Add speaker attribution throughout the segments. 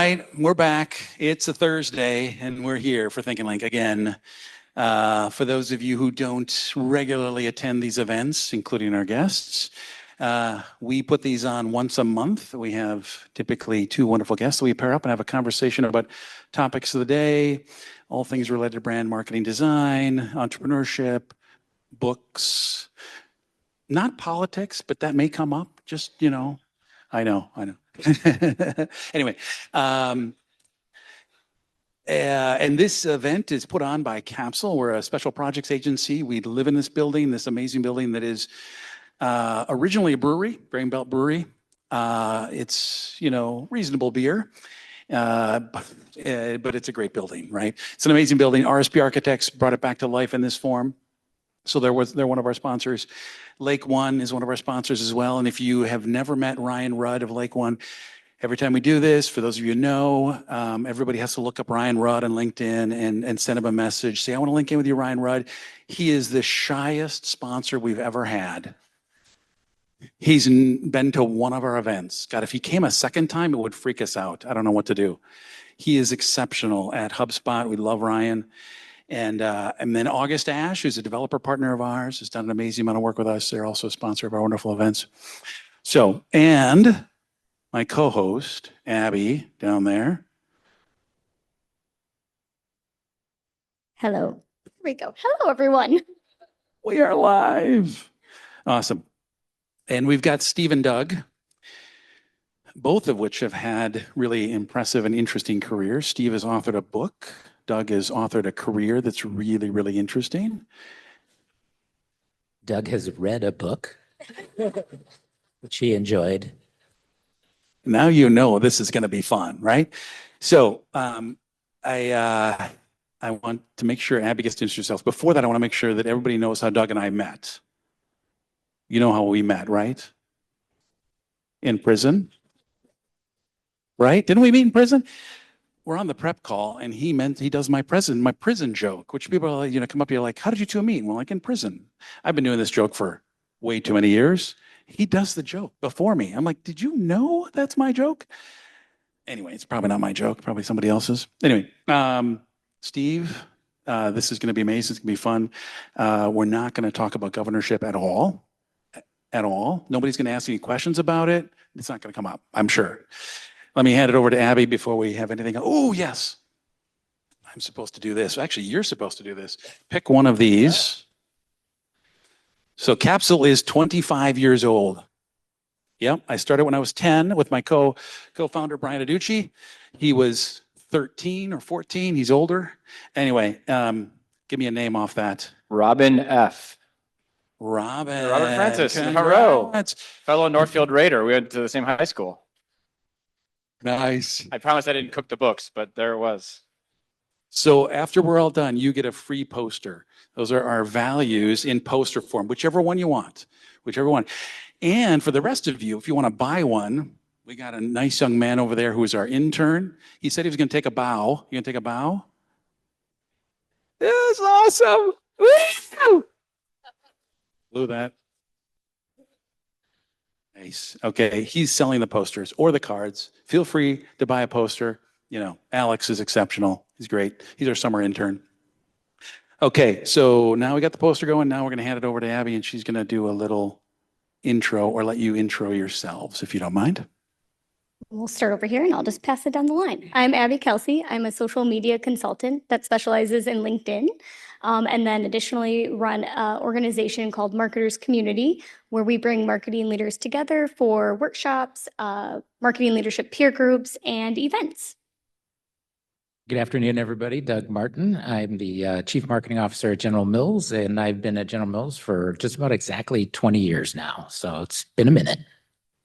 Speaker 1: right, we're back. It's a Thursday, and we're here for Think and Link again. For those of you who don't regularly attend these events, including our guests, we put these on once a month. We have typically two wonderful guests. We pair up and have a conversation about topics of the day, all things related to brand marketing design, entrepreneurship, books, not politics, but that may come up. Just, I know. Anyway, and this event is put on by Capsule. We're a special projects agency. We live in this building, this amazing building that is originally a brewery, Grainbelt Brewery. It's, reasonable beer, but it's a great building, right? It's an amazing building. RSP Architects brought it back to life in this form. So they're one of our sponsors. Lake One is one of our sponsors as well. And if you have never met Ryan Rudd of Lake One, every time we do this, for those of you who know, everybody has to look up Ryan Rudd on LinkedIn and send him a message. Say, I want to link in with you, Ryan Rudd. He is the shyest sponsor we've ever had. He's been to one of our events. God, if he came a second time, it would freak us out. I don't know what to do. He is exceptional at HubSpot. We love Ryan. And then August Ash, who's a developer partner of ours, has done an amazing amount of work with us. They're also a sponsor of our wonderful events. So, and my co-host, Abby, down there.
Speaker 2: Hello. Here we go. Hello, everyone.
Speaker 1: We are live. Awesome. And we've got Steve and Doug, both of which have had really impressive and interesting careers. Steve has authored a book. Doug has authored a career that's really, really interesting.
Speaker 3: Doug has read a book, which he enjoyed.
Speaker 1: Now you know this is going to be fun, right? So I want to make sure Abby gets to introduce herself. Before that, I want to make sure that everybody knows how Doug and I met. You know how we met, right? In prison, right? Didn't we meet in prison? We're on the prep call, and he does my prison joke, which people are, come up here like, how did you two meet? Well, like in prison. I've been doing this joke for way too many years. He does the joke before me. I'm like, did you know that's my joke? Anyway, it's probably not my joke, probably somebody else's. Anyway, Steve, this is going to be amazing. It's going to be fun. We're not going to talk about governorship at all. At all. Nobody's going to ask any questions about it. It's not going to come up, I'm sure. Let me hand it over to Abby before we have anything. Oh, yes. I'm supposed to do this. Actually, you're supposed to do this. Pick one of these. So Capsule is 25 years old. Yep, I started when I was 10 with my co-founder, Brian Aducci. He was 13 or 14. He's older. Anyway, give me a name off that.
Speaker 4: Robin F.
Speaker 1: Robert
Speaker 4: Francis.
Speaker 1: Congrats.
Speaker 4: Fellow Northfield Raider. We went to the same high school.
Speaker 1: Nice.
Speaker 4: I promise I didn't cook the books, but there it was.
Speaker 1: So after we're all done, you get a free poster. Those are our values in poster form, whichever one you want, whichever one. And for the rest of you, if you want to buy one, we got a nice young man over there who is our intern. He said he was going to take a bow. You going to take a bow? This is awesome. Woo! Blew that. Nice. Okay, he's selling the posters or the cards. Feel free to buy a poster. Alex is exceptional. He's great. He's our summer intern. Okay, so now we got the poster going. Now we're going to hand it over to Abby, and she's going to do a little intro or let you intro yourselves, if you don't mind.
Speaker 2: We'll start over here, and I'll just pass it down the line. I'm Abby Kelsey. I'm a social media consultant that specializes in LinkedIn. And then additionally run an organization called Marketers Community, where we bring marketing leaders together for workshops, marketing leadership peer groups, and events.
Speaker 3: Good afternoon, everybody. Doug Martin. I'm the Chief Marketing Officer at General Mills, and I've been at General Mills for just about exactly 20 years now. So it's been a minute.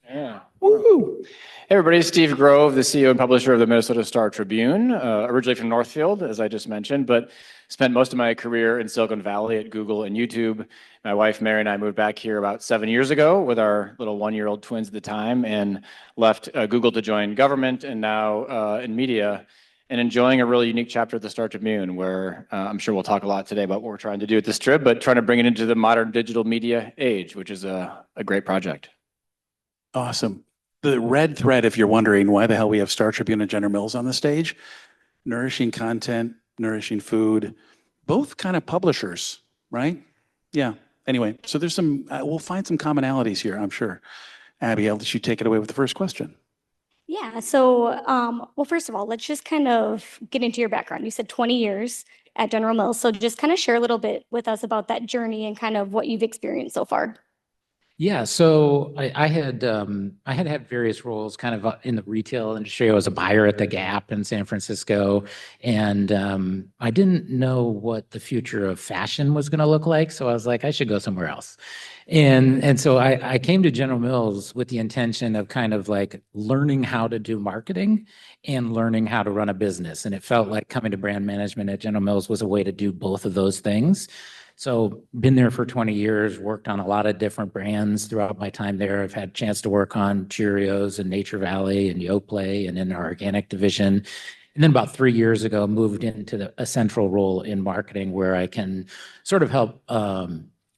Speaker 4: Yeah. Woo-hoo. Hey, everybody. Steve Grove, the CEO and publisher of the Minnesota Star Tribune, originally from Northfield, as I just mentioned, but spent most of my career in Silicon Valley at Google and YouTube. My wife, Mary, and I moved back here about 7 years ago with our little one-year-old twins at the time and left Google to join government and now in media and enjoying a really unique chapter at the Star Tribune where I'm sure we'll talk a lot today about what we're trying to do at this trip, but trying to bring it into the modern digital media age, which is a great project.
Speaker 1: Awesome. the red thread, if you're wondering why the hell we have Star Tribune and General Mills on the stage, nourishing content, nourishing food, both kind of publishers, right? Yeah. Anyway, so there's some, we'll find some commonalities here, I'm sure. Abby, I'll let you take it away with the first question.
Speaker 2: Yeah, so, well, first of all, let's just kind of get into your background. You said 20 years at General Mills, so just kind of share a little bit with us about that journey and kind of what you've experienced so far.
Speaker 3: Yeah, so I had various roles kind of in the retail industry. I was a buyer at the Gap in San Francisco, and I didn't know what the future of fashion was going to look like. So I was like, I should go somewhere else. And so I came to General Mills with the intention of kind of like learning how to do marketing and learning how to run a business. And it felt like coming to brand management at General Mills was a way to do both of those things. So been there for 20 years, worked on a lot of different brands throughout my time there. I've had a chance to work on Cheerios and Nature Valley and Yoplait and in our organic division. And then about 3 years ago, moved into a central role in marketing where I can sort of help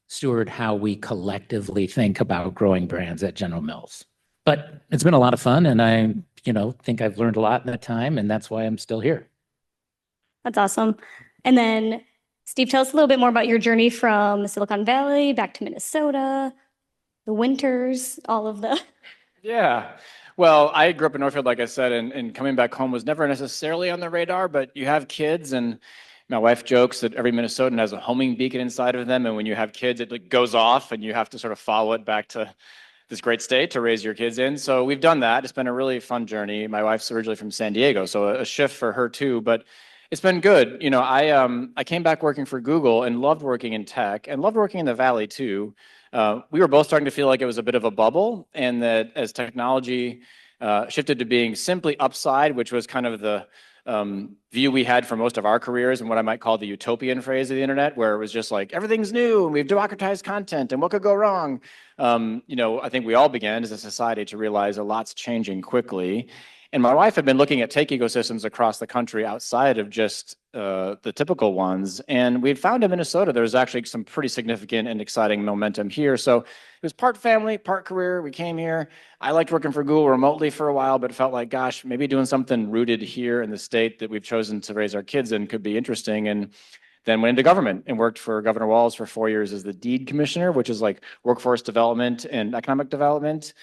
Speaker 3: steward how we collectively think about growing brands at General Mills. But it's been a lot of fun, and I, think I've learned a lot in that time, and that's why I'm still here.
Speaker 2: That's awesome. And then, Steve, tell us a little bit more about your journey from Silicon Valley back to Minnesota, the winters, all of the.
Speaker 4: Yeah. Well, I grew up in Northfield, like I said, and coming back home was never necessarily on the radar, but you have kids, and my wife jokes that every Minnesotan has a homing beacon inside of them, and when you have kids, it like goes off, and you have to sort of follow it back to this great state to raise your kids in. So we've done that. It's been a really fun journey. My wife's originally from San Diego, so a shift for her too, but it's been good. I came back working for Google and loved working in tech and loved working in the Valley too. We were both starting to feel like it was a bit of a bubble, and that as technology shifted to being simply upside, which was kind of the view we had for most of our careers and what I might call the utopian phrase of the internet, where it was just like everything's new and we've democratized content and what could go wrong. I think we all began as a society to realize a lot's changing quickly. And my wife had been looking at tech ecosystems across the country outside of just the typical ones. And we had found in Minnesota, there was actually some pretty significant and exciting momentum here. So it was part family, part career. We came here. I liked working for Google remotely for a while, but felt like, gosh, maybe doing something rooted here in the state that we've chosen to raise our kids in could be interesting. And then went into government and worked for Governor Walz for 4 years as the DEED commissioner, which is like workforce development and economic development.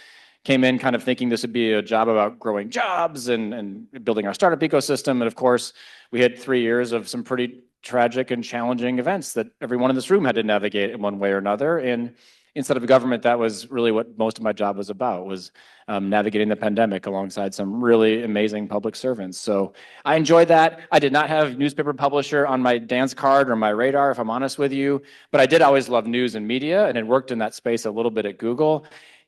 Speaker 4: Came in kind of thinking this would be a job about growing jobs and building our startup ecosystem. And of course, we had 3 years of some pretty tragic and challenging events that everyone in this room had to navigate in one way or another. And instead of government, that was really what most of my job was about, was navigating the pandemic alongside some really amazing public servants. So I enjoyed that. I did not have newspaper publisher on my dance card or my radar, if I'm honest with you, but I did always love news and media and had worked in that space a little bit at Google.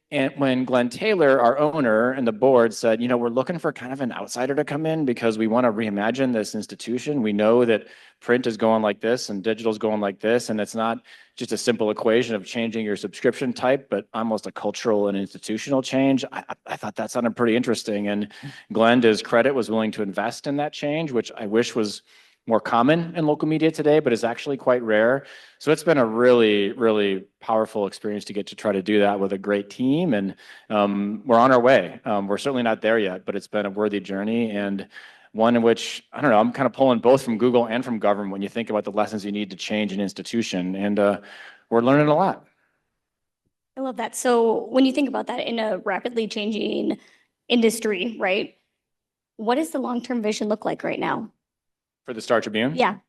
Speaker 4: And when Glenn Taylor, our owner, and the board said, we're looking for kind of an outsider to come in because we want to reimagine this institution. We know that print is going like this and digital is going like this, and it's not just a simple equation of changing your subscription type, but almost a cultural and institutional change. I thought that sounded pretty interesting. And Glenn, to his credit, was willing to invest in that change, which I wish was more common in local media today, but is actually quite rare. So it's been a really, really powerful experience to get to try to do that with a great team. And we're on our way. We're certainly not there yet, but it's been a worthy journey, and one in which, I don't know, I'm kind of pulling both from Google and from government when you think about the lessons you need to change an institution. And we're learning a lot.
Speaker 2: I love that. So when you think about that in a rapidly changing industry, right? What does the long-term vision look like right now?
Speaker 4: For the Star Tribune?
Speaker 2: Yeah.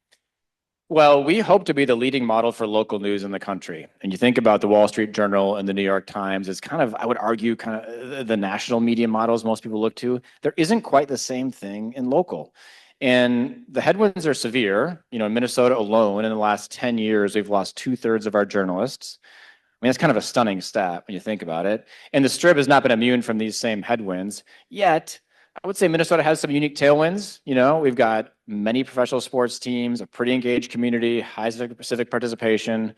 Speaker 4: Well, we hope to be the leading model for local news in the country. And you think about the Wall Street Journal and the New York Times as kind of, I would argue, kind of the national media models most people look to. There isn't quite the same thing in local. And the headwinds are severe. In Minnesota alone, in the last 10 years, we've lost 2/3 of our journalists. I mean, that's kind of a stunning stat when you think about it. And the Strip has not been immune from these same headwinds, yet I would say Minnesota has some unique tailwinds. We've got many professional sports teams, a pretty engaged community, high civic participation.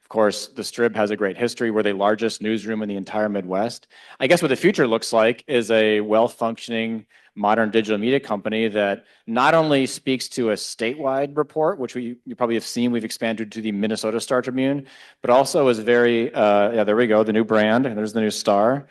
Speaker 4: Of course, the Strip has a great history. We're the largest newsroom in the entire Midwest. I guess what the future looks like is a well-functioning modern digital media company that not only speaks to a statewide report, which you probably have seen, we've expanded to the Minnesota Star Tribune, but also is very, there we go, the new brand, and there's the new Star.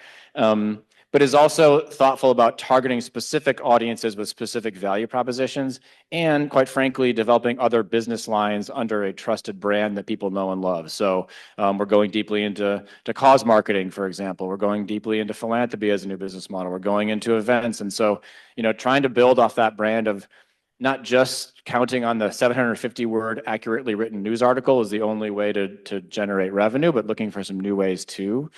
Speaker 4: but is also thoughtful about targeting specific audiences with specific value propositions, and quite frankly, developing other business lines under a trusted brand that people know and love. So we're going deeply into cause marketing, for example. We're going deeply into philanthropy as a new business model. We're going into events. And so, trying to build off that brand of not just counting on the 750-word accurately written news article is the only way to generate revenue, but looking for some new ways too.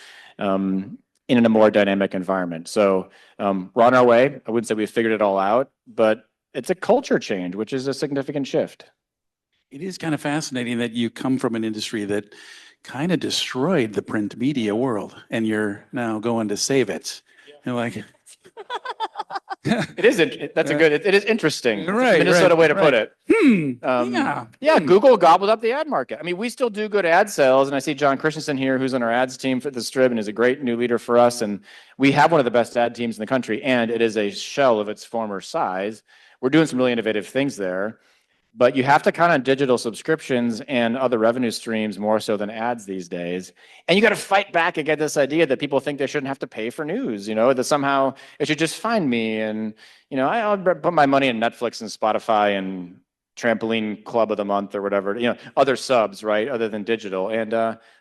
Speaker 4: In a more dynamic environment. So we're on our way. I wouldn't say we've figured it all out, but it's a culture change, which is a significant shift.
Speaker 1: It is kind of fascinating that you come from an industry that kind of destroyed the print media world, and you're now going to save it. You're like,
Speaker 4: it is. That's a good. It is interesting.
Speaker 1: Right,
Speaker 4: Minnesota
Speaker 1: right,
Speaker 4: way to put
Speaker 1: right.
Speaker 4: it. Yeah. Google gobbled up the ad market. I mean, we still do good ad sales, and I see John Christensen here, who's on our ads team for the Strib, and is a great new leader for us. And we have one of the best ad teams in the country, and it is a shell of its former size. We're doing some really innovative things there. But you have to count on digital subscriptions and other revenue streams more so than ads these days. And you got to fight back against this idea that people think they shouldn't have to pay for news, that somehow it should just find me. And, I'll put my money in Netflix and Spotify and Trampoline Club of the Month or whatever, other subs, right, other than digital. And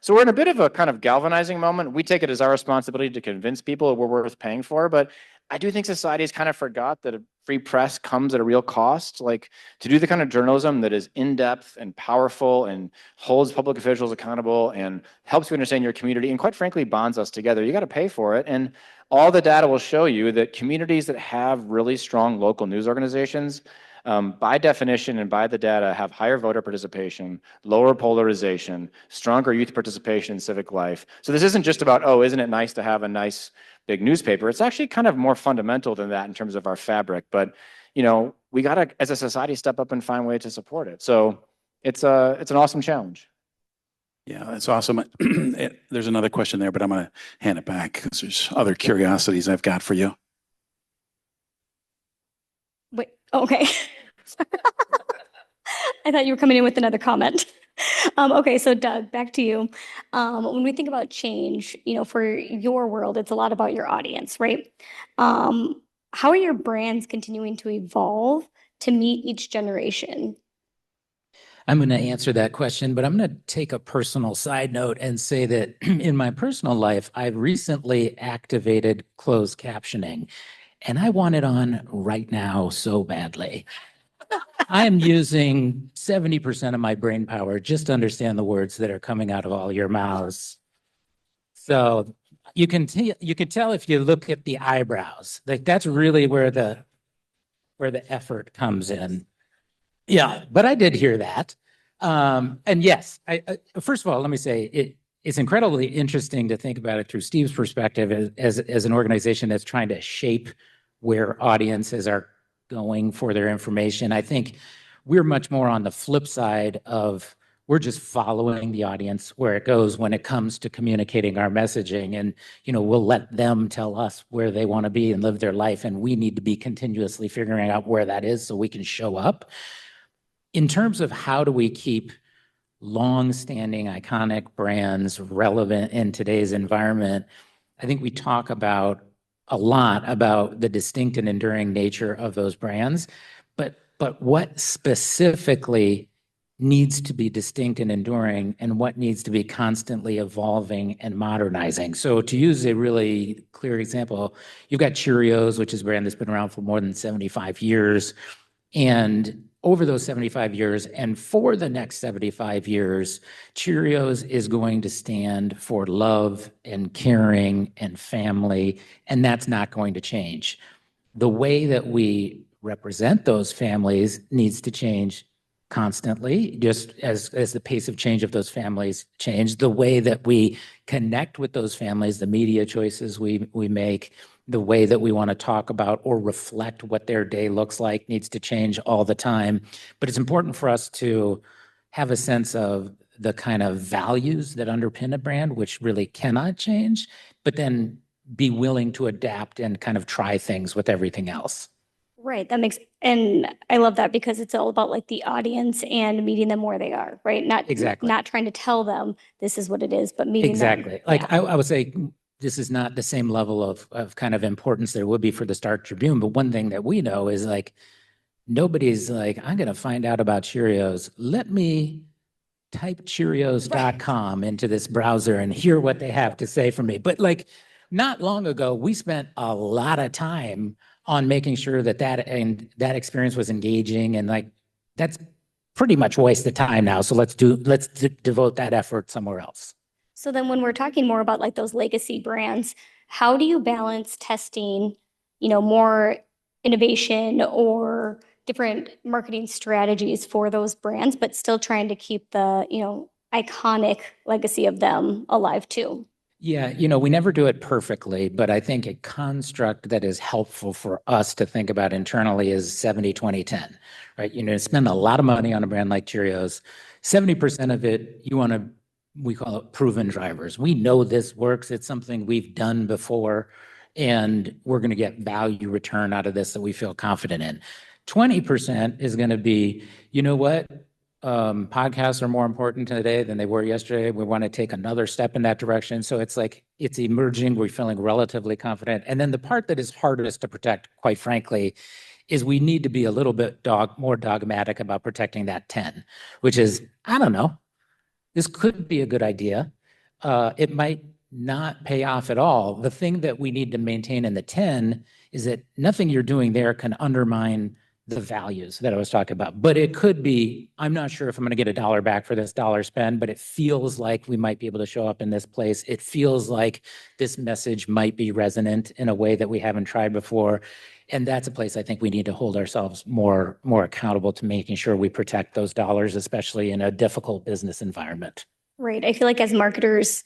Speaker 4: so we're in a bit of a kind of galvanizing moment. We take it as our responsibility to convince people we're worth paying for. But I do think society has kind of forgot that a free press comes at a real cost. Like, to do the kind of journalism that is in-depth and powerful and holds public officials accountable and helps you understand your community and quite frankly bonds us together, you got to pay for it. And all the data will show you that communities that have really strong local news organizations, by definition and by the data, have higher voter participation, lower polarization, stronger youth participation in civic life. So this isn't just about, oh, isn't it nice to have a nice big newspaper? It's actually kind of more fundamental than that in terms of our fabric. But we got to, as a society, step up and find ways to support it. So it's an awesome challenge.
Speaker 1: Yeah, that's awesome. There's another question there, but I'm going to hand it back because there's other curiosities I've got for you.
Speaker 2: Wait, okay. I thought you were coming in with another comment. Okay, so Doug, back to you. When we think about change, for your world, it's a lot about your audience, right? How are your brands continuing to evolve to meet each generation?
Speaker 3: I'm going to answer that question, but I'm going to take a personal side note and say that in my personal life, I've recently activated closed captioning, and I want it on right now so badly. I am using 70% of my brain power just to understand the words that are coming out of all your mouths. So you can tell if you look at the eyebrows, like that's really where the effort comes in. Yeah, but I did hear that. And yes, first of all, let me say it's incredibly interesting to think about it through Steve's perspective as an organization that's trying to shape where audiences are going for their information. I think we're much more on the flip side of we're just following the audience where it goes when it comes to communicating our messaging. And, we'll let them tell us where they want to be and live their life. And we need to be continuously figuring out where that is so we can show up. In terms of how do we keep long-standing iconic brands relevant in today's environment, I think we talk a lot about the distinct and enduring nature of those brands, but what specifically needs to be distinct and enduring and what needs to be constantly evolving and modernizing. So to use a really clear example, you've got Cheerios, which is a brand that's been around for more than 75 years. And over those 75 years and for the next 75 years, Cheerios is going to stand for love and caring and family, and that's not going to change. The way that we represent those families needs to change constantly, just as the pace of change of those families change. The way that we connect with those families, the media choices we make, the way that we want to talk about or reflect what their day looks like needs to change all the time. But it's important for us to have a sense of the kind of values that underpin a brand, which really cannot change, but then be willing to adapt and kind of try things with everything else.
Speaker 2: Right. And I love that because it's all about like the audience and meeting them where they are, right? Not
Speaker 3: Exactly.
Speaker 2: Not trying to tell them this is what it is, but meeting them.
Speaker 3: Exactly. Like I would say this is not the same level of kind of importance there would be for the Star Tribune. But one thing that we know is like, nobody's like, I'm going to find out about Cheerios. Let me type Cheerios.com into this browser and hear what they have to say for me. But like, not long ago, we spent a lot of time on making sure that that experience was engaging, and like, that's pretty much wasted time now. So let's devote that effort somewhere else.
Speaker 2: So then when we're talking more about like those legacy brands, how do you balance testing, more innovation or different marketing strategies for those brands, but still trying to keep the, iconic legacy of them alive too?
Speaker 3: Yeah, we never do it perfectly, but I think a construct that is helpful for us to think about internally is 70-20-10, right? Spend a lot of money on a brand like Cheerios. 70% of it, we call it proven drivers. We know this works. It's something we've done before, and we're going to get value return out of this that we feel confident in. 20% is going to be, you know what? Podcasts are more important today than they were yesterday. We want to take another step in that direction. So it's like, it's emerging. We're feeling relatively confident. And then the part that is hardest to protect, quite frankly, is we need to be a little bit more dogmatic about protecting that 10, which is, I don't know, this could be a good idea. It might not pay off at all. The thing that we need to maintain in the 10 is that nothing you're doing there can undermine the values that I was talking about. But it could be, I'm not sure if I'm going to get $1 back for this dollar spend, but it feels like we might be able to show up in this place. It feels like this message might be resonant in a way that we haven't tried before. And that's a place I think we need to hold ourselves more accountable to making sure we protect those dollars, especially in a difficult business environment. Right.
Speaker 2: I feel like as marketers,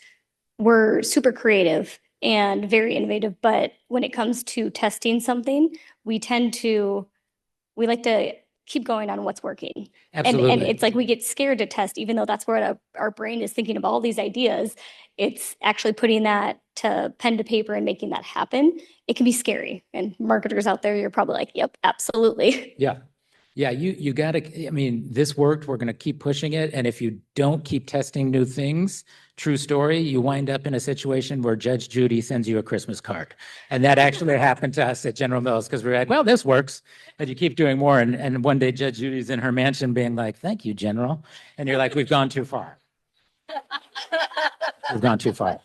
Speaker 2: we're super creative and very innovative, but when it comes to testing something, we like to keep going on what's working.
Speaker 3: Absolutely.
Speaker 2: And it's like we get scared to test, even though that's where our brain is thinking of all these ideas. It's actually putting that to pen to paper and making that happen. It can be scary. And marketers out there, you're probably like, yep, absolutely.
Speaker 3: Yeah. Yeah, you got to, this worked. We're going to keep pushing it. And if you don't keep testing new things, true story, you wind up in a situation where Judge Judy sends you a Christmas card. And that actually happened to us at General Mills because we were like, well, this works. And you keep doing more. And one day Judge Judy's in her mansion being like, thank you, General. And you're like, we've gone too far. We've gone too far.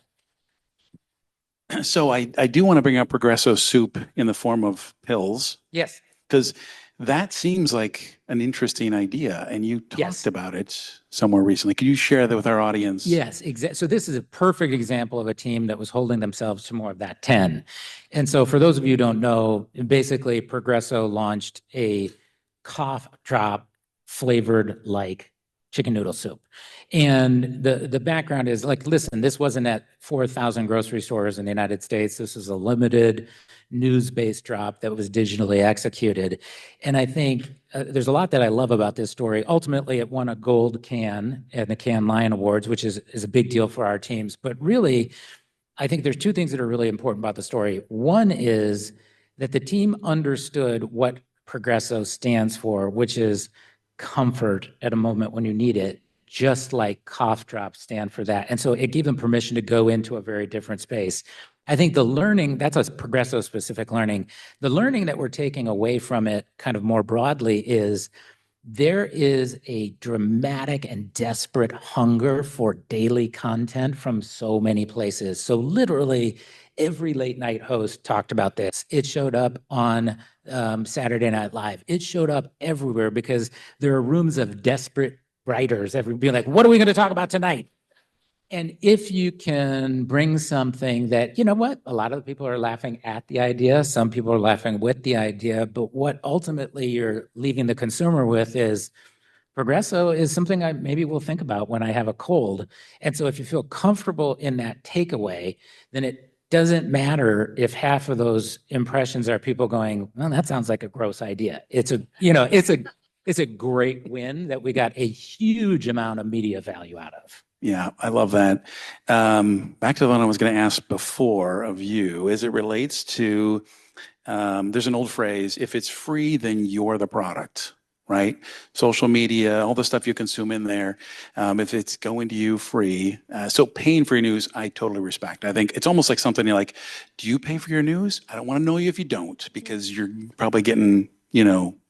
Speaker 1: So I do want to bring up Progresso soup in the form of pills.
Speaker 3: Yes.
Speaker 1: Because that seems like an interesting idea, and you talked about it somewhere recently. Could you share that with our audience?
Speaker 3: Yes, exactly. So this is a perfect example of a team that was holding themselves to more of that 10. And so for those of you who don't know, basically Progresso launched a cough drop flavored like chicken noodle soup. And the background is like, listen, this wasn't at 4,000 grocery stores in the United States. This is a limited news-based drop that was digitally executed. And I think there's a lot that I love about this story. Ultimately, it won a gold can at the Cannes Lion Awards, which is a big deal for our teams. But really, I think there's two things that are really important about the story. One is that the team understood what Progresso stands for, which is comfort at a moment when you need it, just like cough drops stand for that. And so it gave them permission to go into a very different space. I think the learning, that's a Progresso specific learning. The learning that we're taking away from it kind of more broadly is there is a dramatic and desperate hunger for daily content from so many places. So literally every late night host talked about this. It showed up on Saturday Night Live. It showed up everywhere because there are rooms of desperate writers being like, what are we going to talk about tonight? And if you can bring something that, you know what, a lot of the people are laughing at the idea, some people are laughing with the idea, but what ultimately you're leaving the consumer with is Progresso is something I maybe will think about when I have a cold. And so if you feel comfortable in that takeaway, then it doesn't matter if half of those impressions are people going, well, that sounds like a gross idea. It's a great win that we got a huge amount of media value out of.
Speaker 1: Yeah, I love that. Back to the one I was going to ask before of you, as it relates to, there's an old phrase, if it's free, then you're the product, right? Social media, all the stuff you consume in there, if it's going to you free. So paying for your news, I totally respect. I think it's almost like something you're like, do you pay for your news? I don't want to know you if you don't, because you're probably getting,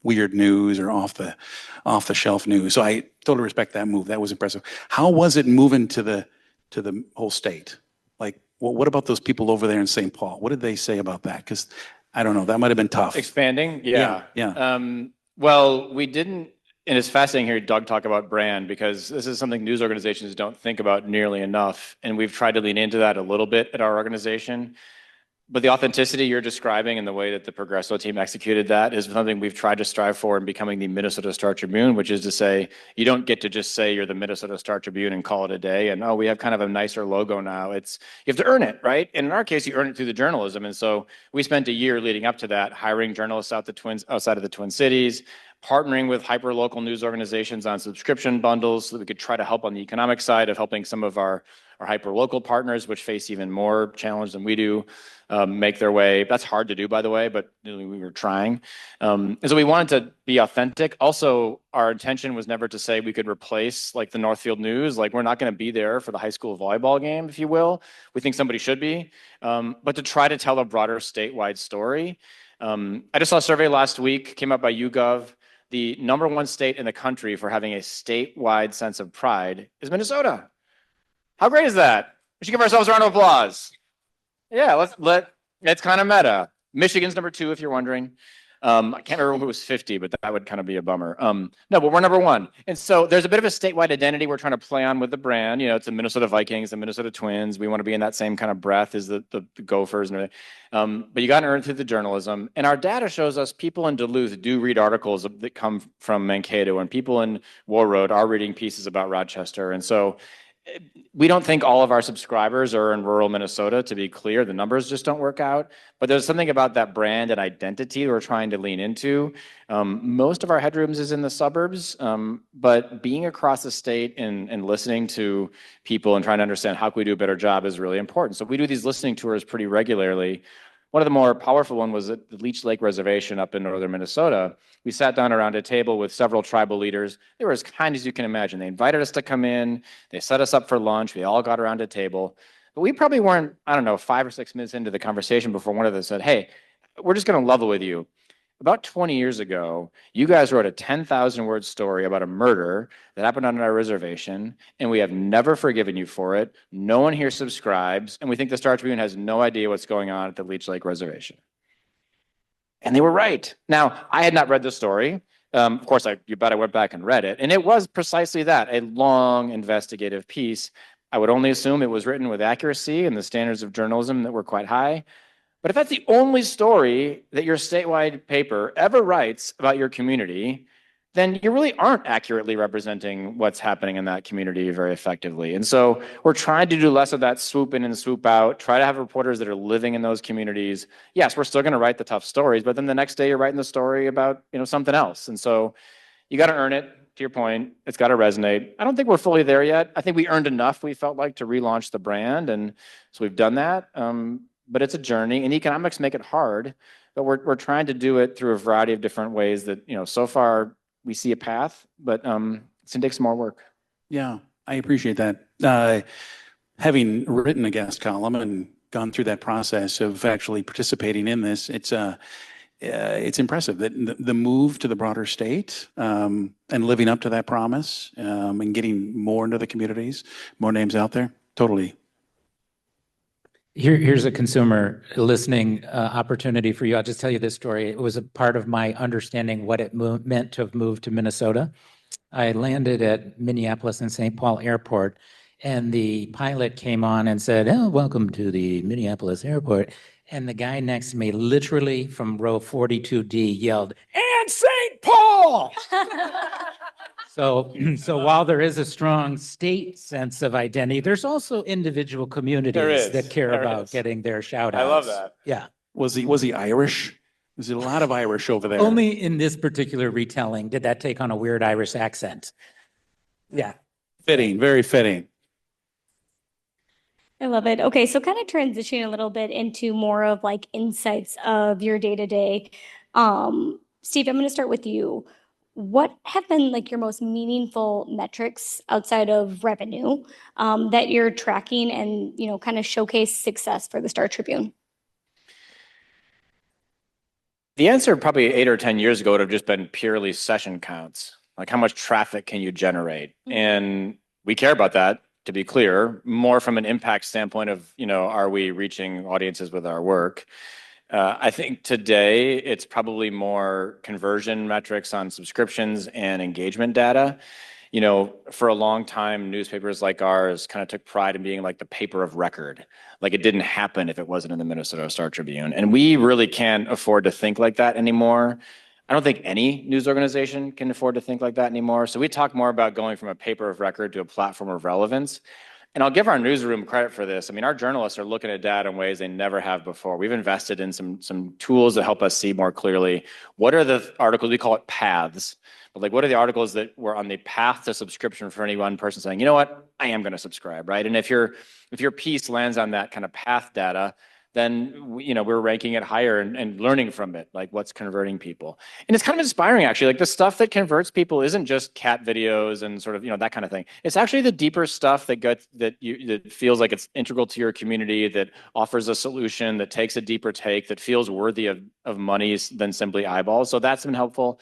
Speaker 1: weird news or off the shelf news. So I totally respect that move. That was impressive. How was it moving to the whole state? Like, what about those people over there in St. Paul? What did they say about that? Because I don't know, that might have been tough.
Speaker 4: Expanding?
Speaker 1: Yeah.
Speaker 4: Well, we didn't, and it's fascinating hearing Doug talk about brand, because this is something news organizations don't think about nearly enough. And we've tried to lean into that a little bit at our organization. But the authenticity you're describing and the way that the Progresso team executed that is something we've tried to strive for in becoming the Minnesota Star Tribune, which is to say, you don't get to just say you're the Minnesota Star Tribune and call it a day. And, oh, we have kind of a nicer logo now. You have to earn it, right? And in our case, you earn it through the journalism. And so we spent a year leading up to that, hiring journalists outside of the Twin Cities, partnering with hyper-local news organizations on subscription bundles so that we could try to help on the economic side of helping some of our hyper-local partners, which face even more challenge than we do, make their way. That's hard to do, by the way, but we were trying. And so we wanted to be authentic. Also, our intention was never to say we could replace like the Northfield News. Like, we're not going to be there for the high school volleyball game, if you will. We think somebody should be. But to try to tell a broader statewide story. I just saw a survey last week, came out by YouGov. The #1 state in the country for having a statewide sense of pride is Minnesota. How great is that? We should give ourselves a round of applause. Yeah, it's kind of meta. Michigan's #2, if you're wondering. I can't remember who was 50, but that would kind of be a bummer. No, but we're #1. And so there's a bit of a statewide identity we're trying to play on with the brand. It's the Minnesota Vikings, the Minnesota Twins. We want to be in that same kind of breath as the Gophers and everything. But you got to earn it through the journalism. And our data shows us people in Duluth do read articles that come from Mankato, and people in Warroad are reading pieces about Rochester. And so we don't think all of our subscribers are in rural Minnesota, to be clear. The numbers just don't work out. But there's something about that brand and identity we're trying to lean into. Most of our headrooms is in the suburbs, but being across the state and listening to people and trying to understand how can we do a better job is really important. So we do these listening tours pretty regularly. One of the more powerful ones was at the Leech Lake Reservation up in northern Minnesota. We sat down around a table with several tribal leaders. They were as kind as you can imagine. They invited us to come in. They set us up for lunch. We all got around a table. But we probably weren't, 5 or 6 minutes into the conversation before one of them said, hey, we're just going to level with you. About 20 years ago, you guys wrote a 10,000-word story about a murder that happened on our reservation, and we have never forgiven you for it. No one here subscribes, and we think the Star Tribune has no idea what's going on at the Leech Lake Reservation. And they were right. Now, I had not read the story. Of course, you bet I went back and read it, and it was precisely that, a long investigative piece. I would only assume it was written with accuracy and the standards of journalism that were quite high. But if that's the only story that your statewide paper ever writes about your community, then you really aren't accurately representing what's happening in that community very effectively. And so we're trying to do less of that swoop in and swoop out, try to have reporters that are living in those communities. Yes, we're still going to write the tough stories, but then the next day you're writing the story about something else. And so you got to earn it. To your point, it's got to resonate. I don't think we're fully there yet. I think we earned enough, we felt like, to relaunch the brand. And so we've done that. But it's a journey, and economics make it hard. But we're trying to do it through a variety of different ways that, so far we see a path, but it's going to take some more work.
Speaker 1: Yeah, I appreciate that. Having written a guest column and gone through that process of actually participating in this, it's impressive that the move to the broader state and living up to that promise and getting more into the communities, more names out there, totally.
Speaker 3: Here's a consumer listening opportunity for you. I'll just tell you this story. It was a part of my understanding what it meant to have moved to Minnesota. I landed at Minneapolis and St. Paul Airport, and the pilot came on and said, "Oh, welcome to the Minneapolis airport." And the guy next to me, literally from row 42D, yelled, "And St. Paul!" So while there is a strong state sense of identity, there's also individual communities that care about getting their shout outs.
Speaker 4: I love that.
Speaker 3: Yeah.
Speaker 1: Was he Irish? There's a lot of Irish over there.
Speaker 3: Only in this particular retelling did that take on a weird Irish accent. Yeah.
Speaker 1: Fitting, very fitting.
Speaker 2: I love it. Okay, so kind of transitioning a little bit into more of like insights of your day-to-day. Steve, I'm going to start with you. what have been like your most meaningful metrics outside of revenue that you're tracking and, kind of showcase success for the Star Tribune?
Speaker 4: The answer probably 8 or 10 years ago would have just been purely session counts. Like how much traffic can you generate? And we care about that, to be clear, more from an impact standpoint of, are we reaching audiences with our work? I think today it's probably more conversion metrics on subscriptions and engagement data. For a long time, newspapers like ours kind of took pride in being like the paper of record. Like it didn't happen if it wasn't in the Minnesota Star Tribune. And we really can't afford to think like that anymore. I don't think any news organization can afford to think like that anymore. So we talk more about going from a paper of record to a platform of relevance. And I'll give our newsroom credit for this. I mean, our journalists are looking at data in ways they never have before. We've invested in some tools that help us see more clearly what are the articles, we call it paths, but like what are the articles that were on the path to subscription for any one person saying, you know what, I am going to subscribe, right? And if your piece lands on that kind of path data, then we're ranking it higher and learning from it, like what's converting people. And it's kind of inspiring, actually. Like the stuff that converts people isn't just cat videos and sort of that kind of thing. It's actually the deeper stuff that feels like it's integral to your community, that offers a solution, that takes a deeper take, that feels worthy of money than simply eyeballs. So that's been helpful.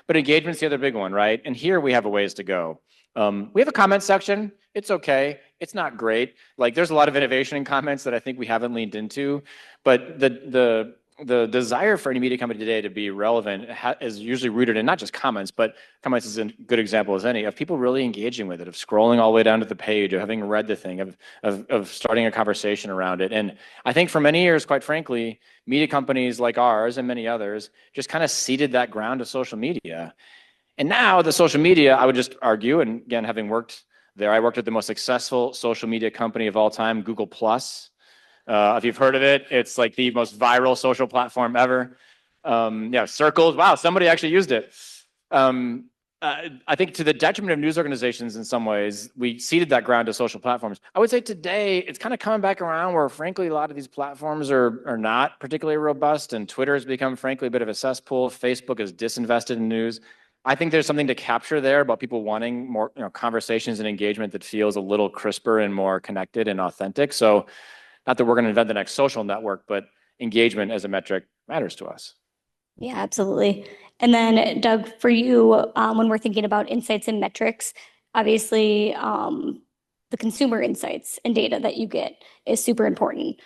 Speaker 4: But engagement's the other big one, right? And here we have a ways to go. We have a comment section. It's okay. It's not great. Like there's a lot of innovation in comments that I think we haven't leaned into, but the desire for any media company today to be relevant is usually rooted in not just comments, but comments is a good example as any, of people really engaging with it, of scrolling all the way down to the page, of having read the thing, of starting a conversation around it. And I think for many years, quite frankly, media companies like ours and many others just kind of ceded that ground to social media. And now the social media, I would just argue, and again, having worked there, I worked at the most successful social media company of all time, Google Plus. If you've heard of it, it's like the most viral social platform ever. Circles. Wow, somebody actually used it. I think to the detriment of news organizations in some ways, we ceded that ground to social platforms. I would say today, it's kind of coming back around where, frankly, a lot of these platforms are not particularly robust, and Twitter has become, frankly, a bit of a cesspool. Facebook is disinvested in news. I think there's something to capture there about people wanting more conversations and engagement that feels a little crisper and more connected and authentic. So not that we're going to invent the next social network, but engagement as a metric matters to us.
Speaker 2: Yeah, absolutely. And then Doug, for you, when we're thinking about insights and metrics, obviously the consumer insights and data that you get is super important.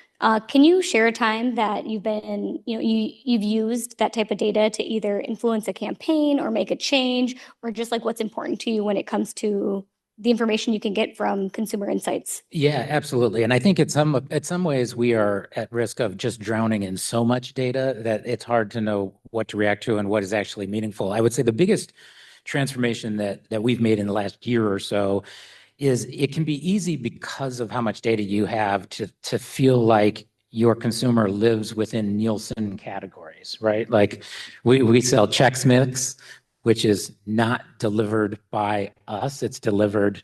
Speaker 2: Can you share a time that you've been, you've used that type of data to either influence a campaign or make a change, or just like what's important to you when it comes to the information you can get from consumer insights?
Speaker 3: Yeah, absolutely. And I think at some ways we are at risk of just drowning in so much data that it's hard to know what to react to and what is actually meaningful. I would say the biggest transformation that we've made in the last year or so is it can be easy because of how much data you have to feel like your consumer lives within Nielsen categories, right? Like we sell Chex Mix, which is not delivered by us. It's delivered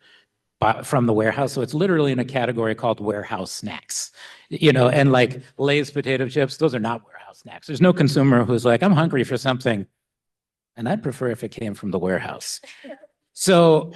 Speaker 3: from the warehouse. So it's literally in a category called warehouse snacks, and like Lay's potato chips, those are not warehouse snacks. There's no consumer who's like, I'm hungry for something, and I'd prefer if it came from the warehouse. So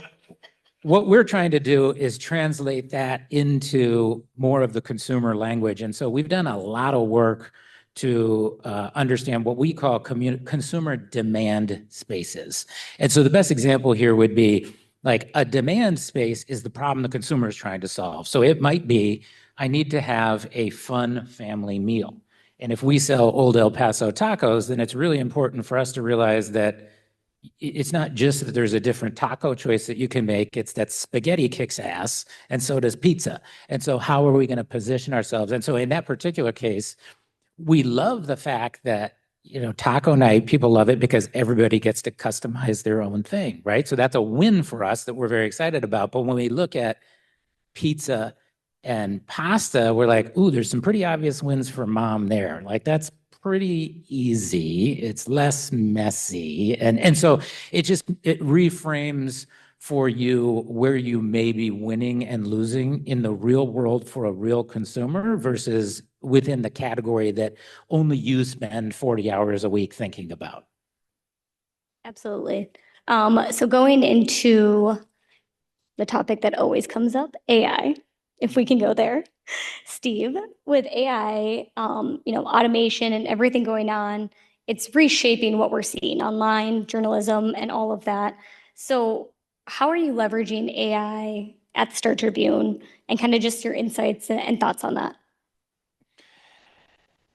Speaker 3: what we're trying to do is translate that into more of the consumer language. And so we've done a lot of work to understand what we call consumer demand spaces. And so the best example here would be like a demand space is the problem the consumer is trying to solve. So it might be, I need to have a fun family meal. And if we sell Old El Paso tacos, then it's really important for us to realize that it's not just that there's a different taco choice that you can make, it's that spaghetti kicks ass, and so does pizza. And so how are we going to position ourselves? And so in that particular case, we love the fact that, taco night, people love it because everybody gets to customize their own thing, right? So that's a win for us that we're very excited about. But when we look at pizza and pasta, we're like, ooh, there's some pretty obvious wins for mom there. Like that's pretty easy. It's less messy. And so it reframes for you where you may be winning and losing in the real world for a real consumer versus within the category that only you spend 40 hours a week thinking about.
Speaker 2: Absolutely. So going into the topic that always comes up, AI, if we can go there. Steve, with AI, automation and everything going on, it's reshaping what we're seeing online, journalism, and all of that. So how are you leveraging AI at the Star Tribune and kind of just your insights and thoughts on that?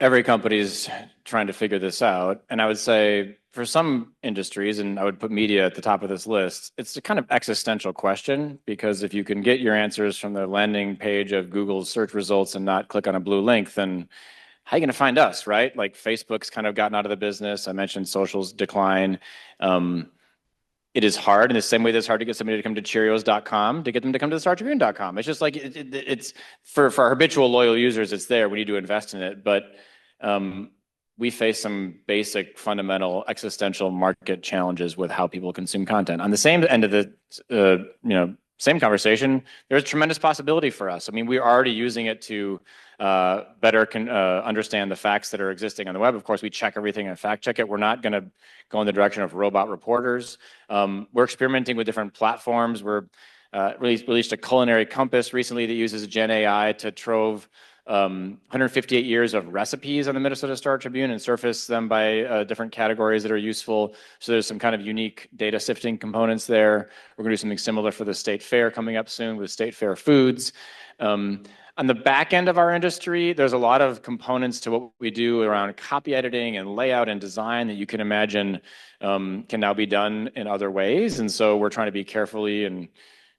Speaker 4: Every company's trying to figure this out. And I would say for some industries, and I would put media at the top of this list, it's a kind of existential question, because if you can get your answers from the landing page of Google's search results and not click on a blue link, then how are you going to find us, right? Like Facebook's kind of gotten out of the business. I mentioned social's decline. It is hard in the same way that it's hard to get somebody to come to Cheerios.com to get them to come to the StarTribune.com. It's just like it's for our habitual loyal users, it's there. We need to invest in it, but we face some basic, fundamental, existential market challenges with how people consume content. On the same end of the same conversation, there's tremendous possibility for us. I mean, we're already using it to better understand the facts that are existing on the web. Of course, we check everything and fact check it. We're not going to go in the direction of robot reporters. We're experimenting with different platforms. We're released a culinary compass recently that uses Gen AI to trove 158 years of recipes on the Minnesota Star Tribune and surface them by different categories that are useful. So there's some kind of unique data sifting components there. We're going to do something similar for the State Fair coming up soon with State Fair Foods. On the back end of our industry, there's a lot of components to what we do around copy editing and layout and design that you can imagine can now be done in other ways. And so we're trying to be carefully and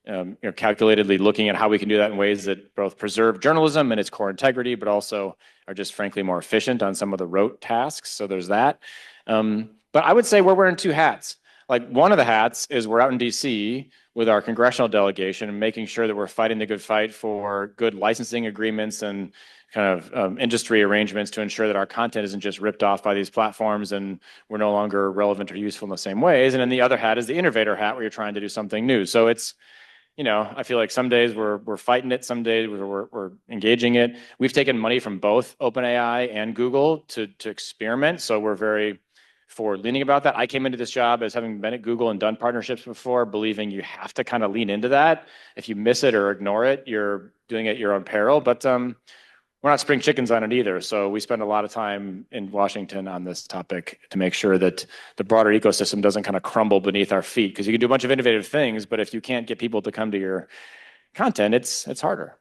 Speaker 4: calculatedly looking at how we can do that in ways that both preserve journalism and its core integrity, but also are just frankly more efficient on some of the rote tasks. So there's that. But I would say we're wearing two hats. Like, one of the hats is we're out in DC with our congressional delegation and making sure that we're fighting the good fight for good licensing agreements and kind of industry arrangements to ensure that our content isn't just ripped off by these platforms and we're no longer relevant or useful in the same ways. And then the other hat is the innovator hat, where you're trying to do something new. So it's, I feel like some days we're fighting it, some days we're engaging it. We've taken money from both OpenAI and Google to experiment, so we're very forward-leaning about that. I came into this job as having been at Google and done partnerships before, believing you have to kind of lean into that. If you miss it or ignore it, you're doing it at your own peril. But we're not spring chickens on it either. So we spend a lot of time in Washington on this topic to make sure that the broader ecosystem doesn't kind of crumble beneath our feet. Because you can do a bunch of innovative things, but if you can't get people to come to your content, it's harder.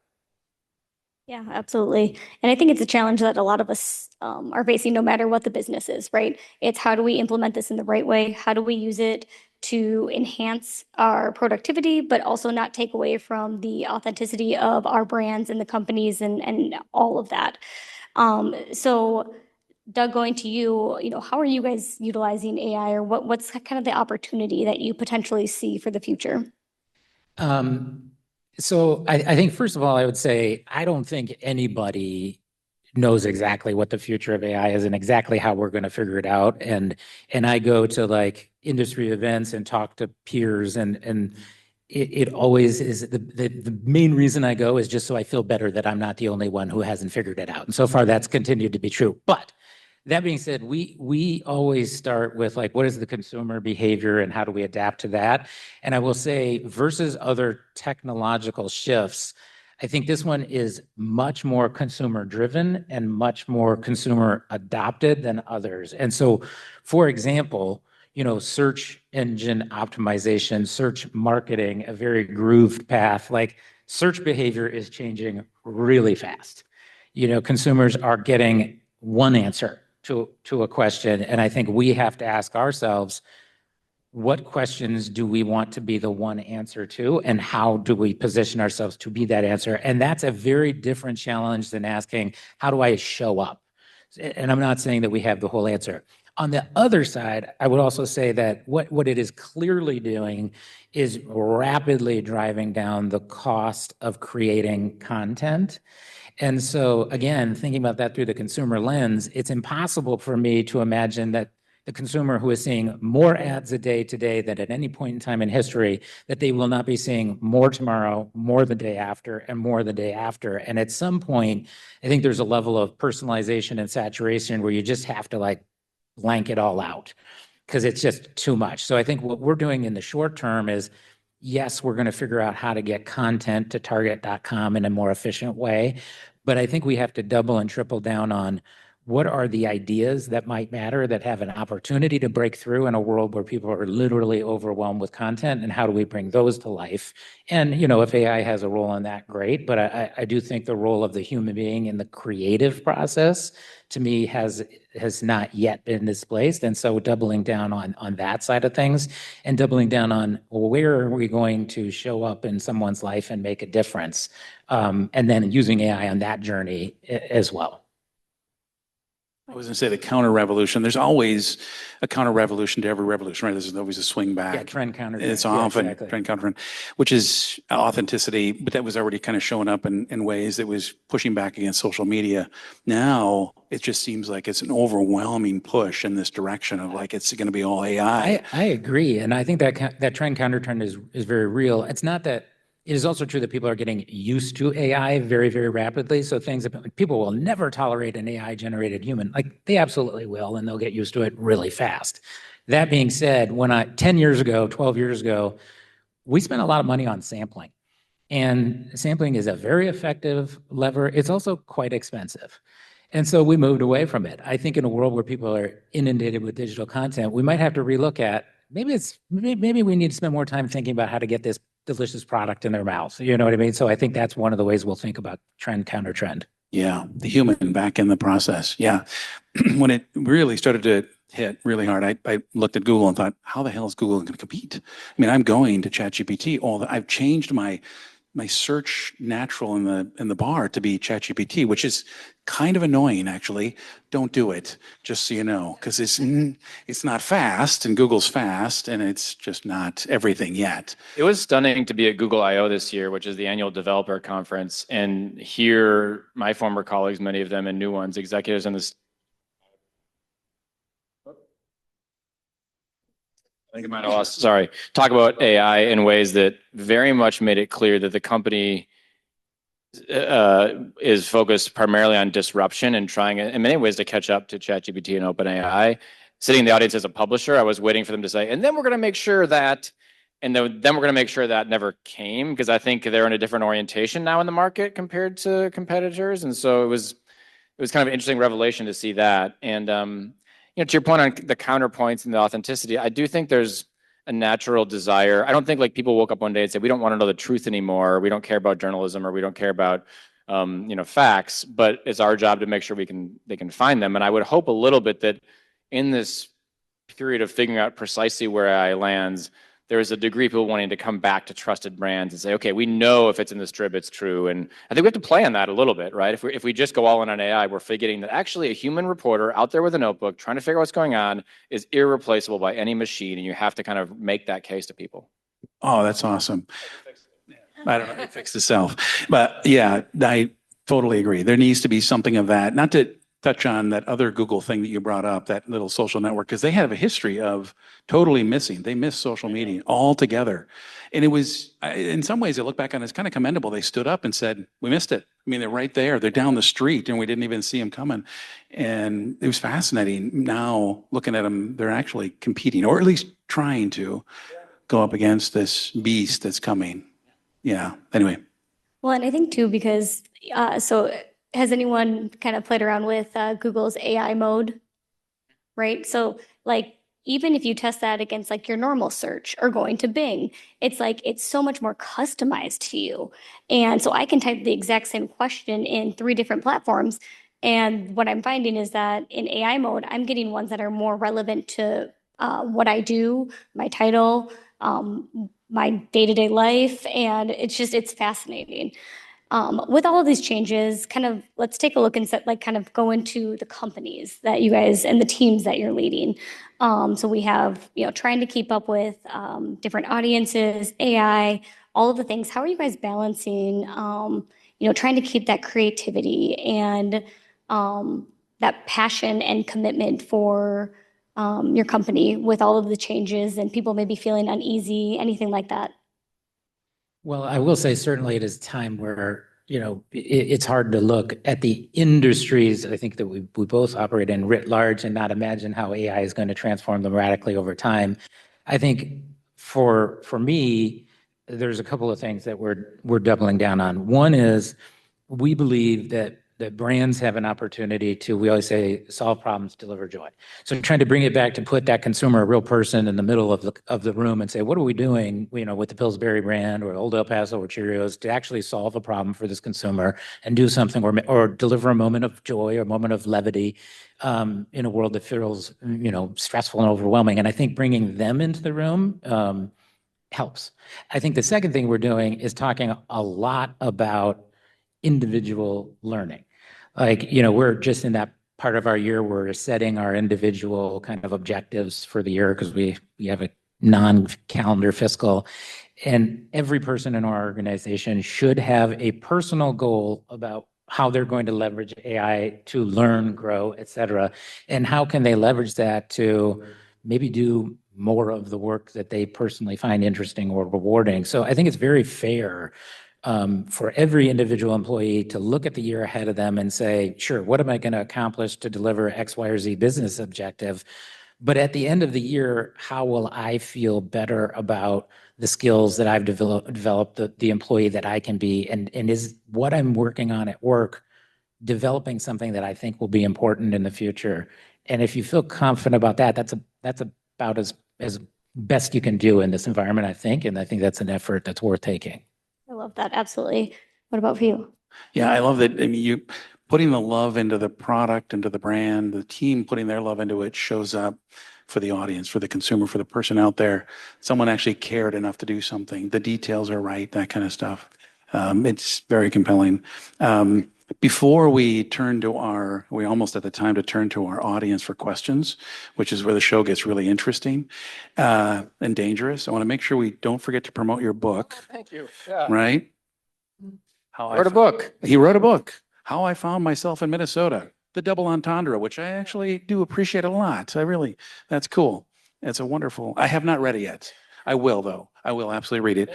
Speaker 2: Yeah, absolutely. And I think it's a challenge that a lot of us are facing, no matter what the business is, right? It's how do we implement this in the right way? How do we use it to enhance our productivity, but also not take away from the authenticity of our brands and the companies and all of that. So Doug, going to you, how are you guys utilizing AI, or what's kind of the opportunity that you potentially see for the future?
Speaker 3: So I think, first of all, I would say I don't think anybody knows exactly what the future of AI is and exactly how we're going to figure it out. And I go to like industry events and talk to peers, and it always is the main reason I go is just so I feel better that I'm not the only one who hasn't figured it out. And so far, that's continued to be true. But that being said, we always start with like, what is the consumer behavior and how do we adapt to that? And I will say, versus other technological shifts, I think this one is much more consumer driven and much more consumer adopted than others. And so, for example, search engine optimization, search marketing, a very grooved path, like search behavior is changing really fast. Consumers are getting one answer to a question. And I think we have to ask ourselves, what questions do we want to be the one answer to, and how do we position ourselves to be that answer? And that's a very different challenge than asking, how do I show up? And I'm not saying that we have the whole answer. On the other side, I would also say that what it is clearly doing is rapidly driving down the cost of creating content. And so, again, thinking about that through the consumer lens, it's impossible for me to imagine that the consumer who is seeing more ads a day today than at any point in time in history, that they will not be seeing more tomorrow, more the day after, and more the day after. And at some point, I think there's a level of personalization and saturation where you just have to like blank it all out. because it's just too much. So I think what we're doing in the short term is, yes, we're going to figure out how to get content to target.com in a more efficient way. But I think we have to double and triple down on what are the ideas that might matter, that have an opportunity to break through in a world where people are literally overwhelmed with content, and how do we bring those to life? And, if AI has a role in that, great. But I do think the role of the human being in the creative process, to me, has not yet been displaced. And so doubling down on that side of things, and doubling down on, well, where are we going to show up in someone's life and make a difference? And then using AI on that journey as well.
Speaker 1: I was going to say the counter revolution. There's always a counter revolution to every revolution, right? There's always a swing back.
Speaker 3: Yeah, trend counter.
Speaker 1: It's
Speaker 3: Yeah,
Speaker 1: often
Speaker 3: exactly.
Speaker 1: trend counter trend, which is authenticity, but that was already kind of showing up in ways that was pushing back against social media. Now it just seems like it's an overwhelming push in this direction of like it's going to be all AI.
Speaker 3: I agree, and I think that trend counter trend is very real. It's not that. It is also true that people are getting used to AI very, very rapidly. So things that people will never tolerate an AI generated human, like they absolutely will, and they'll get used to it really fast. That being said, 10 years ago, 12 years ago, we spent a lot of money on sampling. And sampling is a very effective lever. It's also quite expensive. And so we moved away from it. I think in a world where people are inundated with digital content, we might have to relook at maybe we need to spend more time thinking about how to get this delicious product in their mouth. You know what I mean? So I think that's one of the ways we'll think about trend, counter trend.
Speaker 1: Yeah, the human back in the process. Yeah. When it really started to hit really hard, I looked at Google and thought, how the hell is Google going to compete? I mean, I'm going to ChatGPT I've changed my search natural in the bar to be ChatGPT, which is kind of annoying, actually. Don't do it, just so you know, because it's not fast, and Google's fast, and it's just not everything yet.
Speaker 4: It was stunning to be at Google I/O this year, which is the annual developer conference, and hear my former colleagues, many of them, and new ones, executives in this. I think I might have lost. Sorry. Talk about AI in ways that very much made it clear that the company is focused primarily on disruption and trying in many ways to catch up to ChatGPT and OpenAI. Sitting in the audience as a publisher, I was waiting for them to say, and then we're going to make sure that, and then we're going to make sure that never came, because I think they're in a different orientation now in the market compared to competitors. And so it was kind of an interesting revelation to see that. And to your point on the counterpoints and the authenticity, I do think there's a natural desire. I don't think like people woke up one day and said, we don't want to know the truth anymore. Or we don't care about journalism, or we don't care about, facts, but it's our job to make sure they can find them. And I would hope a little bit that in this period of figuring out precisely where AI lands, there is a degree of people wanting to come back to trusted brands and say, okay, we know if it's in the strip, it's true. And I think we have to play on that a little bit, right? If we just go all in on AI, we're forgetting that actually a human reporter out there with a notebook trying to figure out what's going on is irreplaceable by any machine, and you have to kind of make that case to people.
Speaker 1: Oh, that's awesome. I don't know, it fixed itself. But yeah, I totally agree. There needs to be something of that. Not to touch on that other Google thing that you brought up, that little social network, because they have a history of totally missing. They miss social media altogether. And it was, in some ways, I look back on it, it's kind of commendable. They stood up and said, we missed it. I mean, they're right there. They're down the street, and we didn't even see them coming. And it was fascinating. Now, looking at them, they're actually competing, or at least trying to go up against this beast that's coming. Yeah, anyway.
Speaker 2: Well, and I think too, because, so has anyone kind of played around with Google's AI mode? Right? So like, even if you test that against like your normal search or going to Bing, it's like, it's so much more customized to you. And so I can type the exact same question in 3 different platforms. And what I'm finding is that in AI mode, I'm getting ones that are more relevant to what I do, my title, my day-to-day life. And it's fascinating. With all of these changes, kind of let's take a look and kind of go into the companies that you guys and the teams that you're leading. So we have, trying to keep up with different audiences, AI, all of the things. How are you guys balancing, trying to keep that creativity and that passion and commitment for your company with all of the changes and people maybe feeling uneasy, anything like that?
Speaker 3: Well, I will say certainly it is a time where it's hard to look at the industries, I think that we both operate in writ large and not imagine how AI is going to transform them radically over time. I think for me, there's a couple of things that we're doubling down on. One is we believe that brands have an opportunity to, we always say, solve problems, deliver joy. So trying to bring it back to put that consumer, a real person in the middle of the room and say, what are we doing, with the Pillsbury brand or Old El Paso or Cheerios to actually solve a problem for this consumer and do something or deliver a moment of joy or a moment of levity in a world that feels, stressful and overwhelming. And I think bringing them into the room helps. I think the second thing we're doing is talking a lot about individual learning. We're just in that part of our year, we're setting our individual kind of objectives for the year because we have a non-calendar fiscal. And every person in our organization should have a personal goal about how they're going to leverage AI to learn, grow, et cetera. And how can they leverage that to maybe do more of the work that they personally find interesting or rewarding. So I think it's very fair for every individual employee to look at the year ahead of them and say, sure, what am I going to accomplish to deliver X, Y, or Z business objective? But at the end of the year, how will I feel better about the skills that I've developed, the employee that I can be, and is what I'm working on at work developing something that I think will be important in the future? And if you feel confident about that, that's about as best you can do in this environment, I think. And I think that's an effort that's worth taking.
Speaker 2: I love that. Absolutely. What about for you?
Speaker 1: Yeah, I love that. I mean, you putting the love into the product, into the brand, the team putting their love into it shows up for the audience, for the consumer, for the person out there. Someone actually cared enough to do something. The details are right, that kind of stuff. It's very compelling. Before we turn to we almost at the time to turn to our audience for questions, which is where the show gets really interesting and dangerous. I want to make sure we don't forget to promote your book.
Speaker 4: Oh, thank you. Yeah.
Speaker 1: Right?
Speaker 4: I wrote a book.
Speaker 1: He wrote a book, How I Found Myself in Minnesota, the double entendre, which I actually do appreciate a lot. That's cool. It's a wonderful, I have not read it yet. I will, though. I will absolutely read it.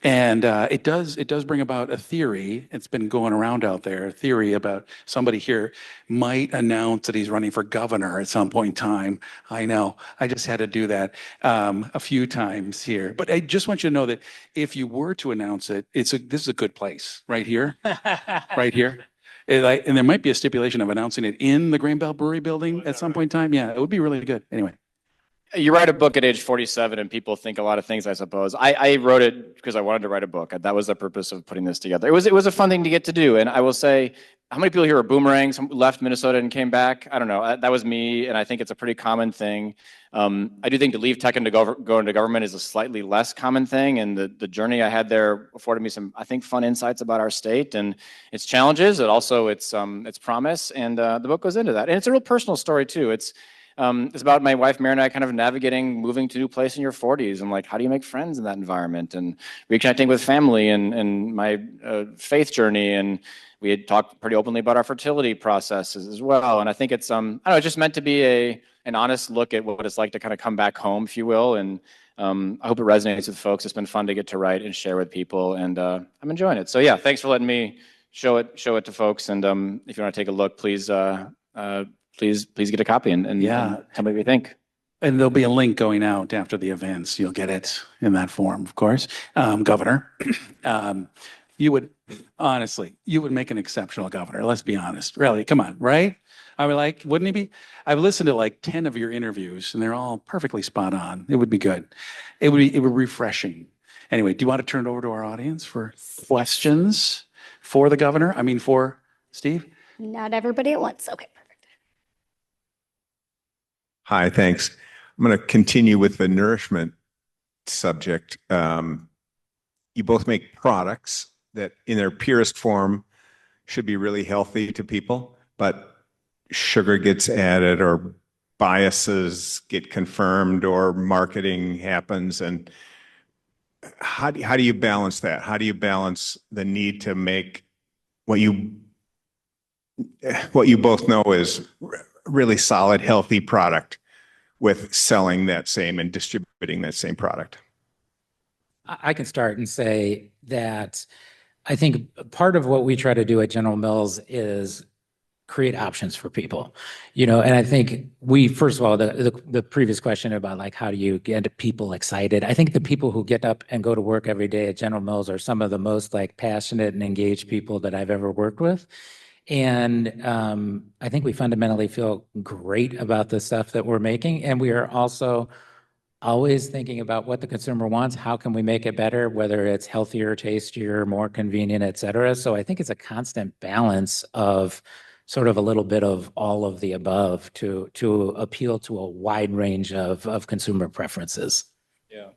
Speaker 1: It does bring about a theory. It's been going around out there, a theory about somebody here might announce that he's running for governor at some point in time. I know. I just had to do that a few times here. But I just want you to know that if you were to announce it, this is a good place right here, right here. And there might be a stipulation of announcing it in the Grain Belt Brewery building at some point in time. Yeah, it would be really good. Anyway.
Speaker 4: You write a book at age 47 and people think a lot of things, I suppose. I wrote it because I wanted to write a book. That was the purpose of putting this together. It was a fun thing to get to do. And I will say, how many people here are boomerangs, left Minnesota and came back? I don't know. That was me. And I think it's a pretty common thing. I do think to leave tech and to go into government is a slightly less common thing. And the journey I had there afforded me some, I think, fun insights about our state and its challenges, and also its promise. And the book goes into that. And it's a real personal story, too. It's about my wife, Mary, and I kind of navigating moving to a new place in your 40s and like, how do you make friends in that environment, and reconnecting with family and my faith journey. And we had talked pretty openly about our fertility processes as well. And I think it's, I don't know, it's just meant to be an honest look at what it's like to kind of come back home, if you will. And I hope it resonates with folks. It's been fun to get to write and share with people, and I'm enjoying it. So yeah, thanks for letting me show it to folks. And if you want to take a look, please get a copy and tell me what you think.
Speaker 1: And there'll be a link going out after the events. You'll get it in that form, of course. Governor, you would make an exceptional governor. Let's be honest. Really, come on, right? I would like, wouldn't he be? I've listened to like 10 of your interviews and they're all perfectly spot on. It would be good. It would be refreshing. Anyway, do you want to turn it over to our audience for questions for the governor? I mean, for Steve?
Speaker 2: Not everybody at once. Okay.
Speaker 5: Hi, thanks. I'm going to continue with the nourishment subject. You both make products that in their purest form should be really healthy to people, but sugar gets added or biases get confirmed or marketing happens. And how do you balance that? How do you balance the need to make what you both know is really solid, healthy product with selling that same and distributing that same product?
Speaker 3: I can start and say that I think part of what we try to do at General Mills is create options for people, and I think first of all, the previous question about like, how do you get people excited? I think the people who get up and go to work every day at General Mills are some of the most like passionate and engaged people that I've ever worked with. And I think we fundamentally feel great about the stuff that we're making. And we are also always thinking about what the consumer wants. How can we make it better, whether it's healthier, tastier, more convenient, et cetera. So I think it's a constant balance of sort of a little bit of all of the above to appeal to a wide range of consumer preferences.
Speaker 4: Yeah.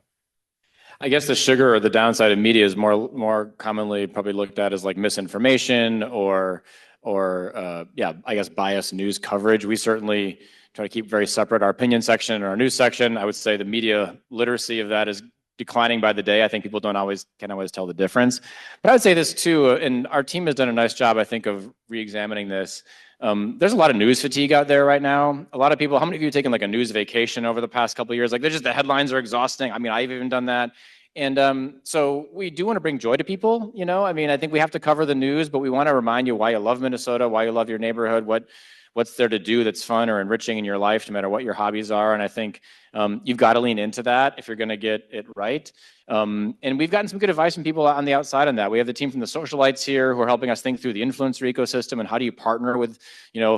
Speaker 4: I guess the sugar or the downside of media is more commonly probably looked at as like misinformation or I guess biased news coverage. We certainly try to keep very separate our opinion section and our news section. I would say the media literacy of that is declining by the day. I think people can't always tell the difference. But I would say this too, and our team has done a nice job, I think, of re-examining this. There's a lot of news fatigue out there right now. A lot of people, how many of you have taken like a news vacation over the past couple of years? Like the headlines are exhausting. I mean, I've even done that. And so we do want to bring joy to people, I mean, I think we have to cover the news, but we want to remind you why you love Minnesota, why you love your neighborhood, what's there to do that's fun or enriching in your life, no matter what your hobbies are. And I think you've got to lean into that if you're going to get it right. And we've gotten some good advice from people on the outside on that. We have the team from the Socialites here who are helping us think through the influencer ecosystem and how do you partner with,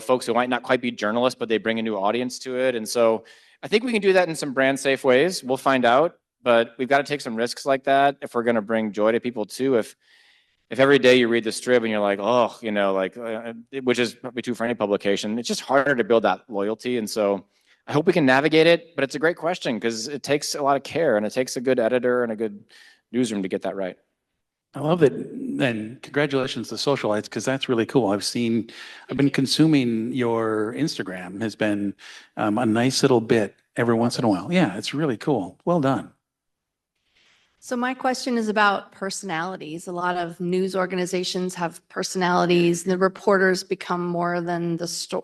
Speaker 4: folks who might not quite be journalists, but they bring a new audience to it. And so I think we can do that in some brand safe ways. We'll find out. But we've got to take some risks like that if we're going to bring joy to people too. If every day you read the Strib and you're like, oh, which is probably true for any publication, it's just harder to build that loyalty. And so I hope we can navigate it. But it's a great question because it takes a lot of care and it takes a good editor and a good newsroom to get that right.
Speaker 1: I love that. And congratulations to Socialites, because that's really cool. I've been consuming your Instagram, has been a nice little bit every once in a while. Yeah, it's really cool. Well done.
Speaker 6: So my question is about personalities. A lot of news organizations have personalities. The reporters become more than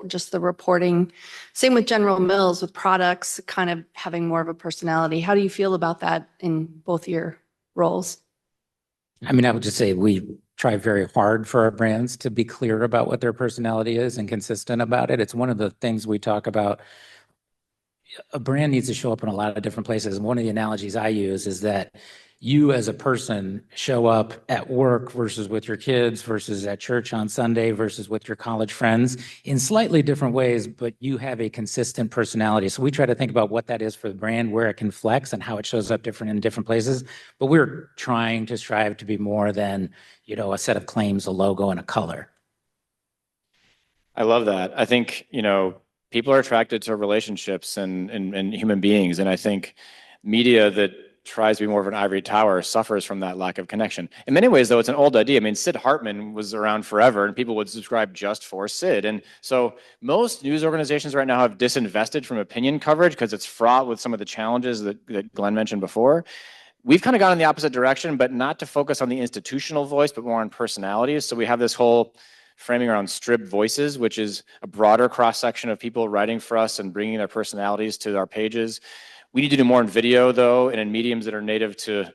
Speaker 6: just the reporting. Same with General Mills, with products kind of having more of a personality. How do you feel about that in both your roles?
Speaker 3: I mean, I would just say we try very hard for our brands to be clear about what their personality is and consistent about it. It's one of the things we talk about. A brand needs to show up in a lot of different places. And one of the analogies I use is that you as a person show up at work versus with your kids versus at church on Sunday versus with your college friends in slightly different ways, but you have a consistent personality. So we try to think about what that is for the brand, where it can flex and how it shows up different in different places. But we're trying to strive to be more than, a set of claims, a logo, and a color.
Speaker 4: I love that. I think, people are attracted to relationships and human beings. And I think media that tries to be more of an ivory tower suffers from that lack of connection. In many ways, though, it's an old idea. I mean, Sid Hartman was around forever and people would subscribe just for Sid. And so most news organizations right now have disinvested from opinion coverage because it's fraught with some of the challenges that Glenn mentioned before. We've kind of gone in the opposite direction, but not to focus on the institutional voice, but more on personalities. So we have this whole framing around Strib Voices, which is a broader cross-section of people writing for us and bringing their personalities to our pages. We need to do more in video, though, and in mediums that are native to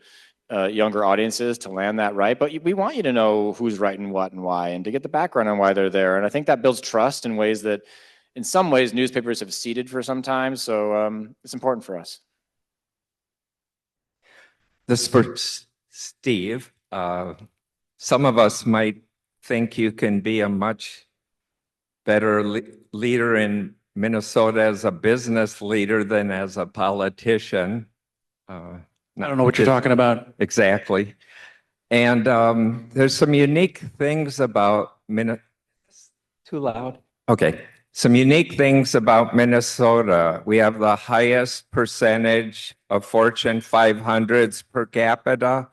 Speaker 4: younger audiences to land that right. But we want you to know who's writing what and why, and to get the background on why they're there. And I think that builds trust in ways that, in some ways, newspapers have ceded for some time. So it's important for us.
Speaker 7: This is for Steve. Some of us might think you can be a much better leader in Minnesota as a business leader than as a politician.
Speaker 1: I don't know what you're talking about.
Speaker 7: Exactly. And there's some unique things about Too loud? Okay. Some unique things about Minnesota. We have the highest percentage of Fortune 500s per capita.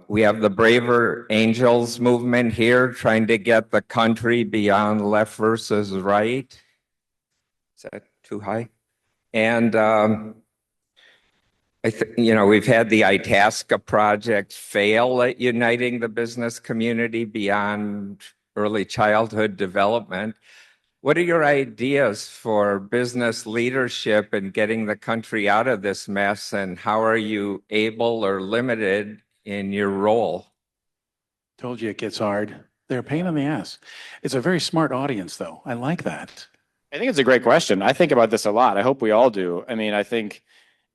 Speaker 7: We have the Braver Angels movement here trying to get the country beyond left versus right. Is that too high? And we've had the Itasca project fail at uniting the business community beyond early childhood development. What are your ideas for business leadership and getting the country out of this mess? And how are you able or limited in your role?
Speaker 1: Told you it gets hard. They're a pain in the ass. It's a very smart audience, though. I like that.
Speaker 4: I think it's a great question. I think about this a lot. I hope we all do. I mean, I think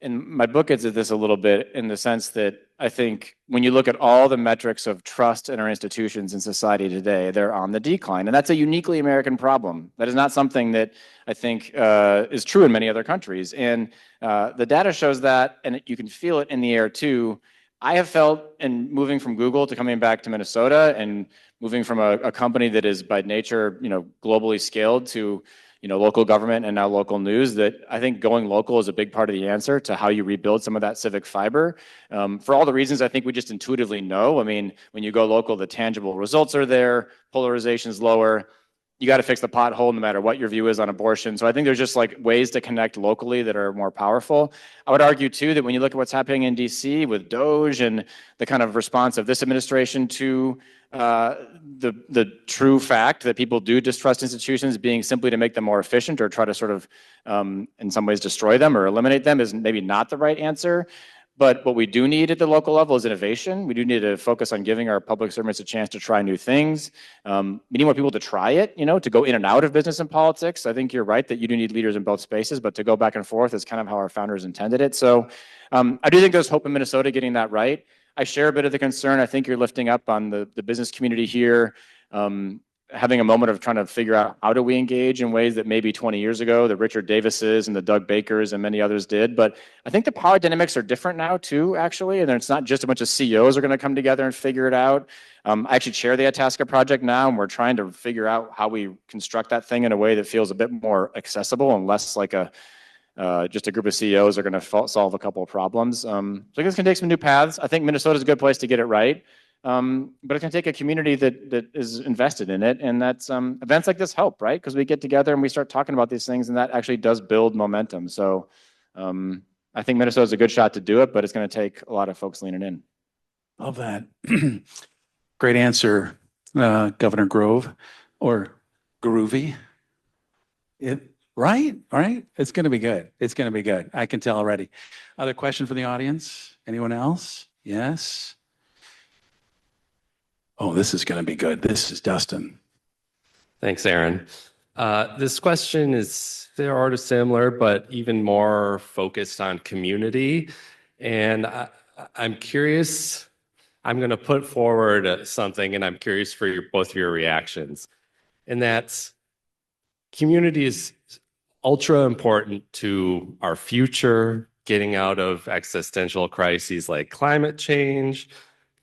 Speaker 4: in my book gets at this a little bit in the sense that I think when you look at all the metrics of trust in our institutions in society today, they're on the decline. And that's a uniquely American problem. That is not something that I think is true in many other countries. And the data shows that, and you can feel it in the air too. I have felt in moving from Google to coming back to Minnesota and moving from a company that is by nature, globally scaled to, local government and now local news, that I think going local is a big part of the answer to how you rebuild some of that civic fiber. For all the reasons I think we just intuitively know. I mean, when you go local, the tangible results are there, polarization is lower. You got to fix the pothole no matter what your view is on abortion. So I think there's just like ways to connect locally that are more powerful. I would argue too that when you look at what's happening in DC with Doge and the kind of response of this administration to the true fact that people do distrust institutions being simply to make them more efficient or try to sort of in some ways destroy them or eliminate them is maybe not the right answer. But what we do need at the local level is innovation. We do need to focus on giving our public servants a chance to try new things. We need more people to try it, to go in and out of business and politics. I think you're right that you do need leaders in both spaces, but to go back and forth is kind of how our founders intended it. So I do think there's hope in Minnesota getting that right. I share a bit of the concern. I think you're lifting up on the business community here, having a moment of trying to figure out how do we engage in ways that maybe 20 years ago, the Richard Davises and the Doug Bakers and many others did. But I think the power dynamics are different now too, actually. And it's not just a bunch of CEOs are going to come together and figure it out. I actually chair the Itasca project now, and we're trying to figure out how we construct that thing in a way that feels a bit more accessible and less like just a group of CEOs are going to solve a couple of problems. So I think it's going to take some new paths. I think Minnesota's a good place to get it right. But it's going to take a community that is invested in it. And that's events like this help, right? Because we get together and we start talking about these things, and that actually does build momentum. So I think Minnesota's a good shot to do it, but it's going to take a lot of folks leaning in.
Speaker 1: Love that. Great answer, Governor Grove, or Groovy. Right? It's going to be good. It's going to be good. I can tell already. Other question for the audience? Anyone else? Yes. Oh, this is going to be good. This is Dustin.
Speaker 8: Thanks, Aaron. This question is sort of similar, but even more focused on community. And I'm curious, I'm going to put forward something, and I'm curious for both of your reactions. And that's community is ultra important to our future, getting out of existential crises like climate change,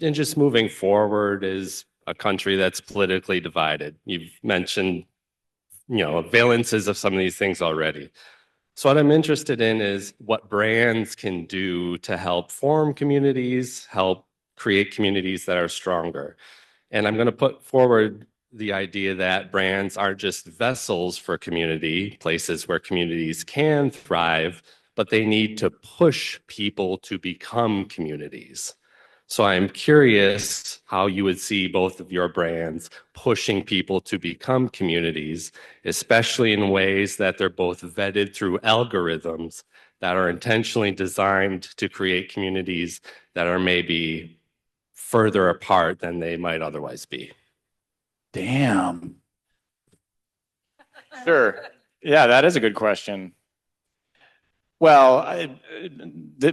Speaker 8: and just moving forward is a country that's politically divided. You've mentioned, valences of some of these things already. So what I'm interested in is what brands can do to help form communities, help create communities that are stronger. And I'm going to put forward the idea that brands aren't just vessels for community, places where communities can thrive, but they need to push people to become communities. So I'm curious how you would see both of your brands pushing people to become communities, especially in ways that they're both vetted through algorithms that are intentionally designed to create communities that are maybe further apart than they might otherwise be.
Speaker 1: Damn.
Speaker 4: Sure. Yeah, that is a good question. Well,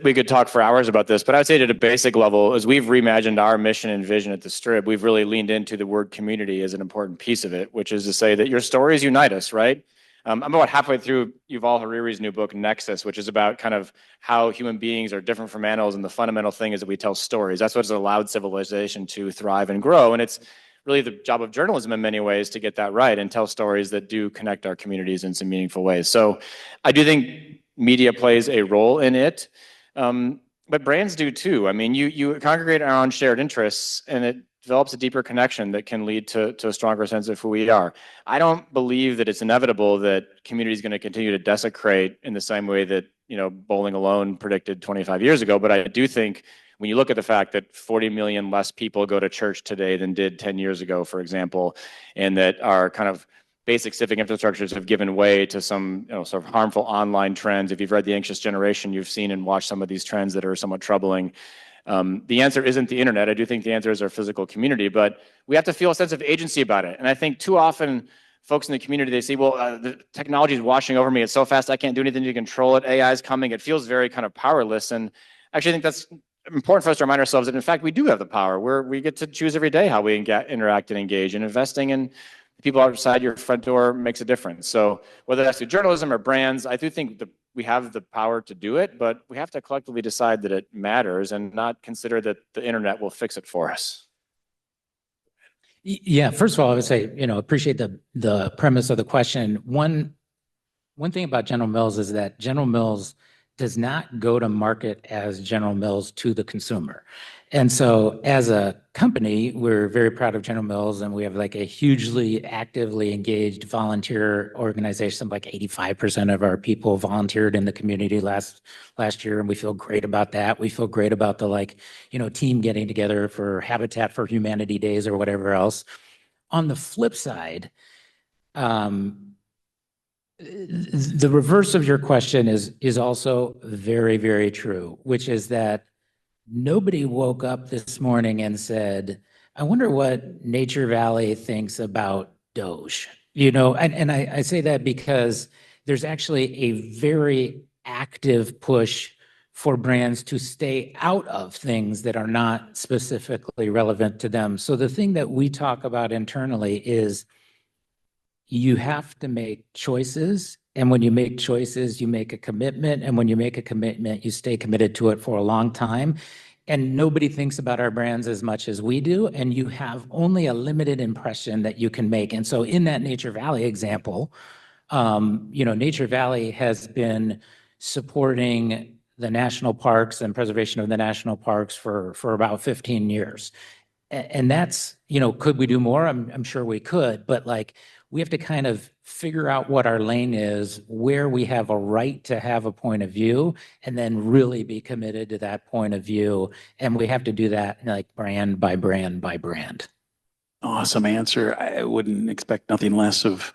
Speaker 4: we could talk for hours about this, but I would say at a basic level, as we've reimagined our mission and vision at the Strip, we've really leaned into the word community as an important piece of it, which is to say that your stories unite us, right? I'm about halfway through Yuval Harari's new book, Nexus, which is about kind of how human beings are different from animals, and the fundamental thing is that we tell stories. That's what's allowed civilization to thrive and grow, and it's really the job of journalism in many ways to get that right and tell stories that do connect our communities in some meaningful ways. So I do think media plays a role in it, but brands do too. I mean, you congregate around shared interests, and it develops a deeper connection that can lead to a stronger sense of who we are. I don't believe that it's inevitable that community is going to continue to desecrate in the same way that Bowling Alone predicted 25 years ago. But I do think when you look at the fact that 40 million less people go to church today than did 10 years ago, for example, and that our kind of basic civic infrastructures have given way to some sort of harmful online trends. If you've read The Anxious Generation, you've seen and watched some of these trends that are somewhat troubling. The answer isn't the internet. I do think the answer is our physical community, but we have to feel a sense of agency about it. And I think too often folks in the community, they say, well, the technology is washing over me. It's so fast, I can't do anything to control it. AI is coming. It feels very kind of powerless. And actually, I think that's important for us to remind ourselves that, in fact, we do have the power. We get to choose every day how we interact and engage. And investing in people outside your front door makes a difference. So whether that's through journalism or brands, I do think we have the power to do it, but we have to collectively decide that it matters and not consider that the internet will fix it for us.
Speaker 3: Yeah, first of all, I would say, appreciate the premise of the question. One thing about General Mills is that General Mills does not go to market as General Mills to the consumer. And so as a company, we're very proud of General Mills, and we have like a hugely actively engaged volunteer organization. Like 85% of our people volunteered in the community last year, and we feel great about that. We feel great about the team getting together for Habitat for Humanity days or whatever else. On the flip side, the reverse of your question is also very, very true, which is that nobody woke up this morning and said, I wonder what Nature Valley thinks about Doge. And I say that because there's actually a very active push for brands to stay out of things that are not specifically relevant to them. So the thing that we talk about internally is you have to make choices. And when you make choices, you make a commitment. And when you make a commitment, you stay committed to it for a long time. And nobody thinks about our brands as much as we do. And you have only a limited impression that you can make. And so in that Nature Valley example, Nature Valley has been supporting the national parks and preservation of the national parks for about 15 years. And that's, could we do more? I'm sure we could, but we have to kind of figure out what our lane is, where we have a right to have a point of view, and then really be committed to that point of view. And we have to do that brand by brand by brand.
Speaker 1: Awesome answer. I wouldn't expect nothing less of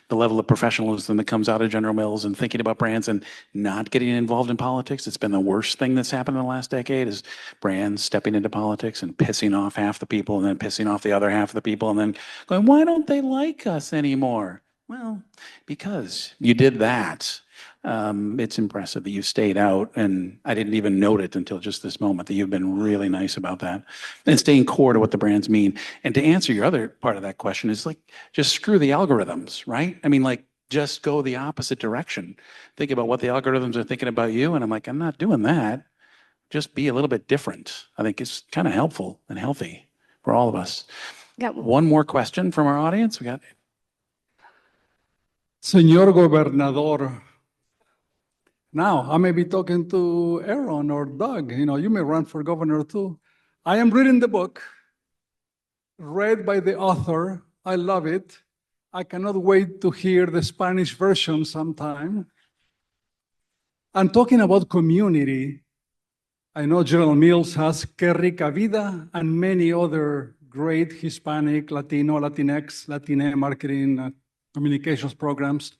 Speaker 1: the level of professionalism that comes out of General Mills and thinking about brands and not getting involved in politics. It's been the worst thing that's happened in the last decade is brands stepping into politics and pissing off half the people and then pissing off the other half of the people and then going, why don't they like us anymore? Well, because you did that. It's impressive that you stayed out, and I didn't even note it until just this moment that you've been really nice about that and staying core to what the brands mean. And to answer your other part of that question is just screw the algorithms, right? I mean, just go the opposite direction. Think about what the algorithms are thinking about you. And I'm not doing that. Just be a little bit different. I think it's kind of helpful and healthy for all of us.
Speaker 2: Got
Speaker 1: one more question from our audience. We got.
Speaker 9: Señor Gobernador. Now, I may be talking to Aaron or Doug. You may run for governor too. I am reading the book, read by the author. I love it. I cannot wait to hear the Spanish version sometime. And talking about community, I know General Mills has Que Rica Vida and many other great Hispanic, Latino, Latinx, Latine marketing communications programs.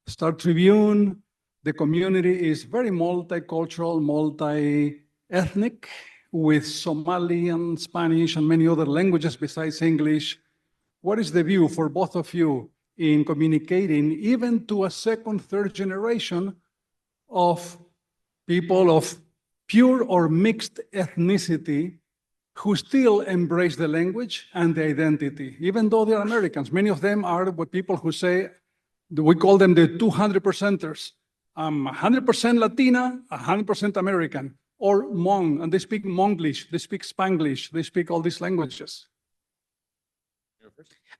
Speaker 9: Star Tribune. The community is very multicultural, multi-ethnic, with Somali and Spanish and many other languages besides English. What is the view for both of you in communicating even to a second, third generation of people of pure or mixed ethnicity who still embrace the language and the identity, even though they're Americans? Many of them are what people who say, we call them the 200%ers. 100% Latina, 100% American, or Hmong, and they speak Monglish, they speak Spanglish, they speak all these languages.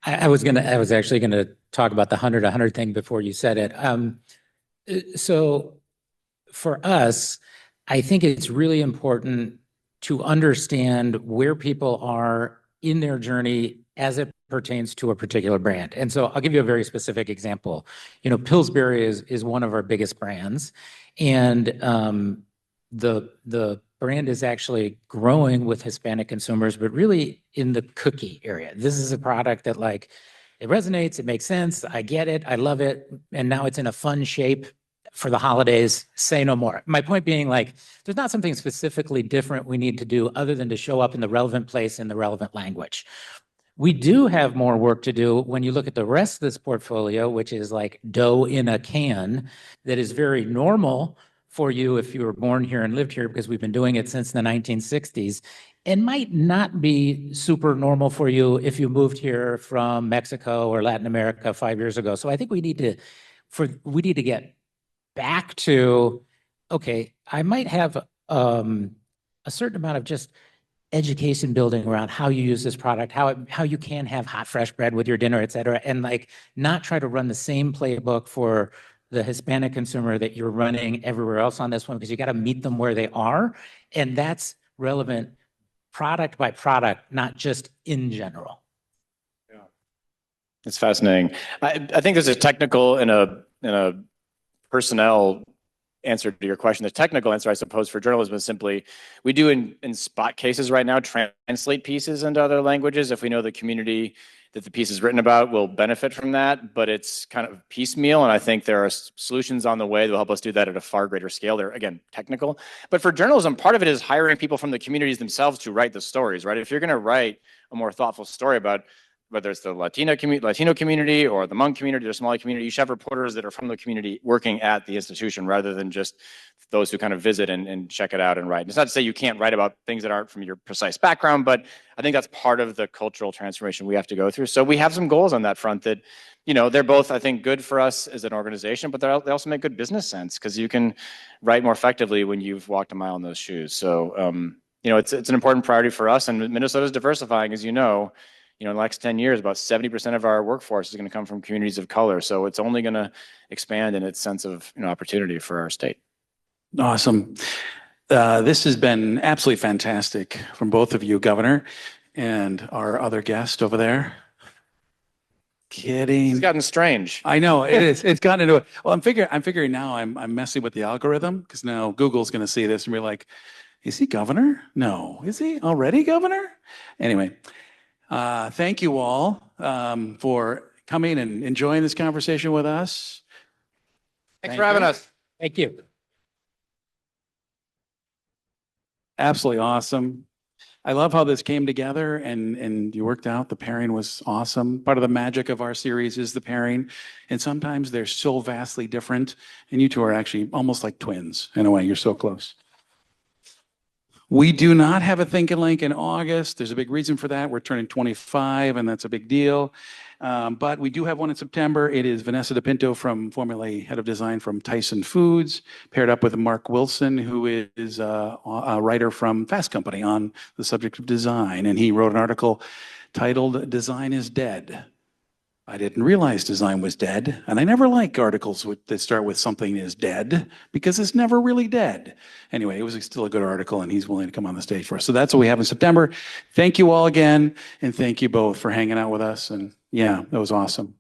Speaker 3: I was actually gonna talk about the 100 thing before you said it. So for us, I think it's really important to understand where people are in their journey as it pertains to a particular brand. And so I'll give you a very specific example. Pillsbury is one of our biggest brands, and the brand is actually growing with Hispanic consumers, but really in the cookie area. This is a product that it resonates, it makes sense, I get it, I love it, and now it's in a fun shape. for the holidays, say no more. My point being, like, there's not something specifically different we need to do other than to show up in the relevant place in the relevant language. We do have more work to do when you look at the rest of this portfolio, which is like dough in a can, that is very normal for you if you were born here and lived here, because we've been doing it since the 1960s, and might not be super normal for you if you moved here from Mexico or Latin America 5 years ago. So I think we need to get back to, okay, I might have a certain amount of just education building around how you use this product, how you can have hot, fresh bread with your dinner, et cetera, and like not try to run the same playbook for the Hispanic consumer that you're running everywhere else on this one, because you got to meet them where they are. And that's relevant product by product, not just in general.
Speaker 4: Yeah, it's fascinating. I think there's a technical and a personnel answer to your question. The technical answer, I suppose, for journalism is simply, we do in spot cases right now, translate pieces into other languages if we know the community that the piece is written about will benefit from that, but it's kind of piecemeal, and I think there are solutions on the way that will help us do that at a far greater scale. They're, again, technical. But for journalism, part of it is hiring people from the communities themselves to write the stories, right? If you're gonna write a more thoughtful story about whether it's the Latino community or the Hmong community or Somali community, you should have reporters that are from the community working at the institution rather than just those who kind of visit and check it out and write. And it's not to say you can't write about things that aren't from your precise background, but I think that's part of the cultural transformation we have to go through. So we have some goals on that front that, you know, they're both, I think, good for us as an organization, but they also make good business sense because you can write more effectively when you've walked a mile in those shoes. So, you know, it's an important priority for us, and Minnesota's diversifying, as you know, in the next 10 years, about 70% of our workforce is going to come from communities of color. So it's only going to expand in its sense of, you know, opportunity for our state.
Speaker 1: Awesome. This has been absolutely fantastic from both of you, Governor, and our other guest over there. Kidding.
Speaker 4: It's gotten strange.
Speaker 1: I know it is. It's gotten into it. Well, I'm figuring now I'm messing with the algorithm, because now Google's going to see this and be like, is he governor? No. Is he already governor? Anyway. Thank you all for coming and enjoying this conversation with us.
Speaker 4: Thanks for having us.
Speaker 3: Thank you.
Speaker 1: Absolutely awesome. I love how this came together and you worked out. The pairing was awesome. Part of the magic of our series is the pairing. And sometimes they're so vastly different. And you two are actually almost like twins in a way. You're so close. We do not have a Think and Link in August. There's a big reason for that. We're turning 25, and that's a big deal. But we do have one in September. It is Vanessa DePinto from Formula, head of design from Tyson Foods, paired up with Mark Wilson, who is a writer from Fast Company on the subject of design. And he wrote an article titled "Design is Dead." I didn't realize design was dead, and I never like articles that start with something is dead, because it's never really dead. Anyway, it was still a good article, and he's willing to come on the stage for us. So that's what we have in September. Thank you all again, and thank you both for hanging out with us. And yeah, that was awesome.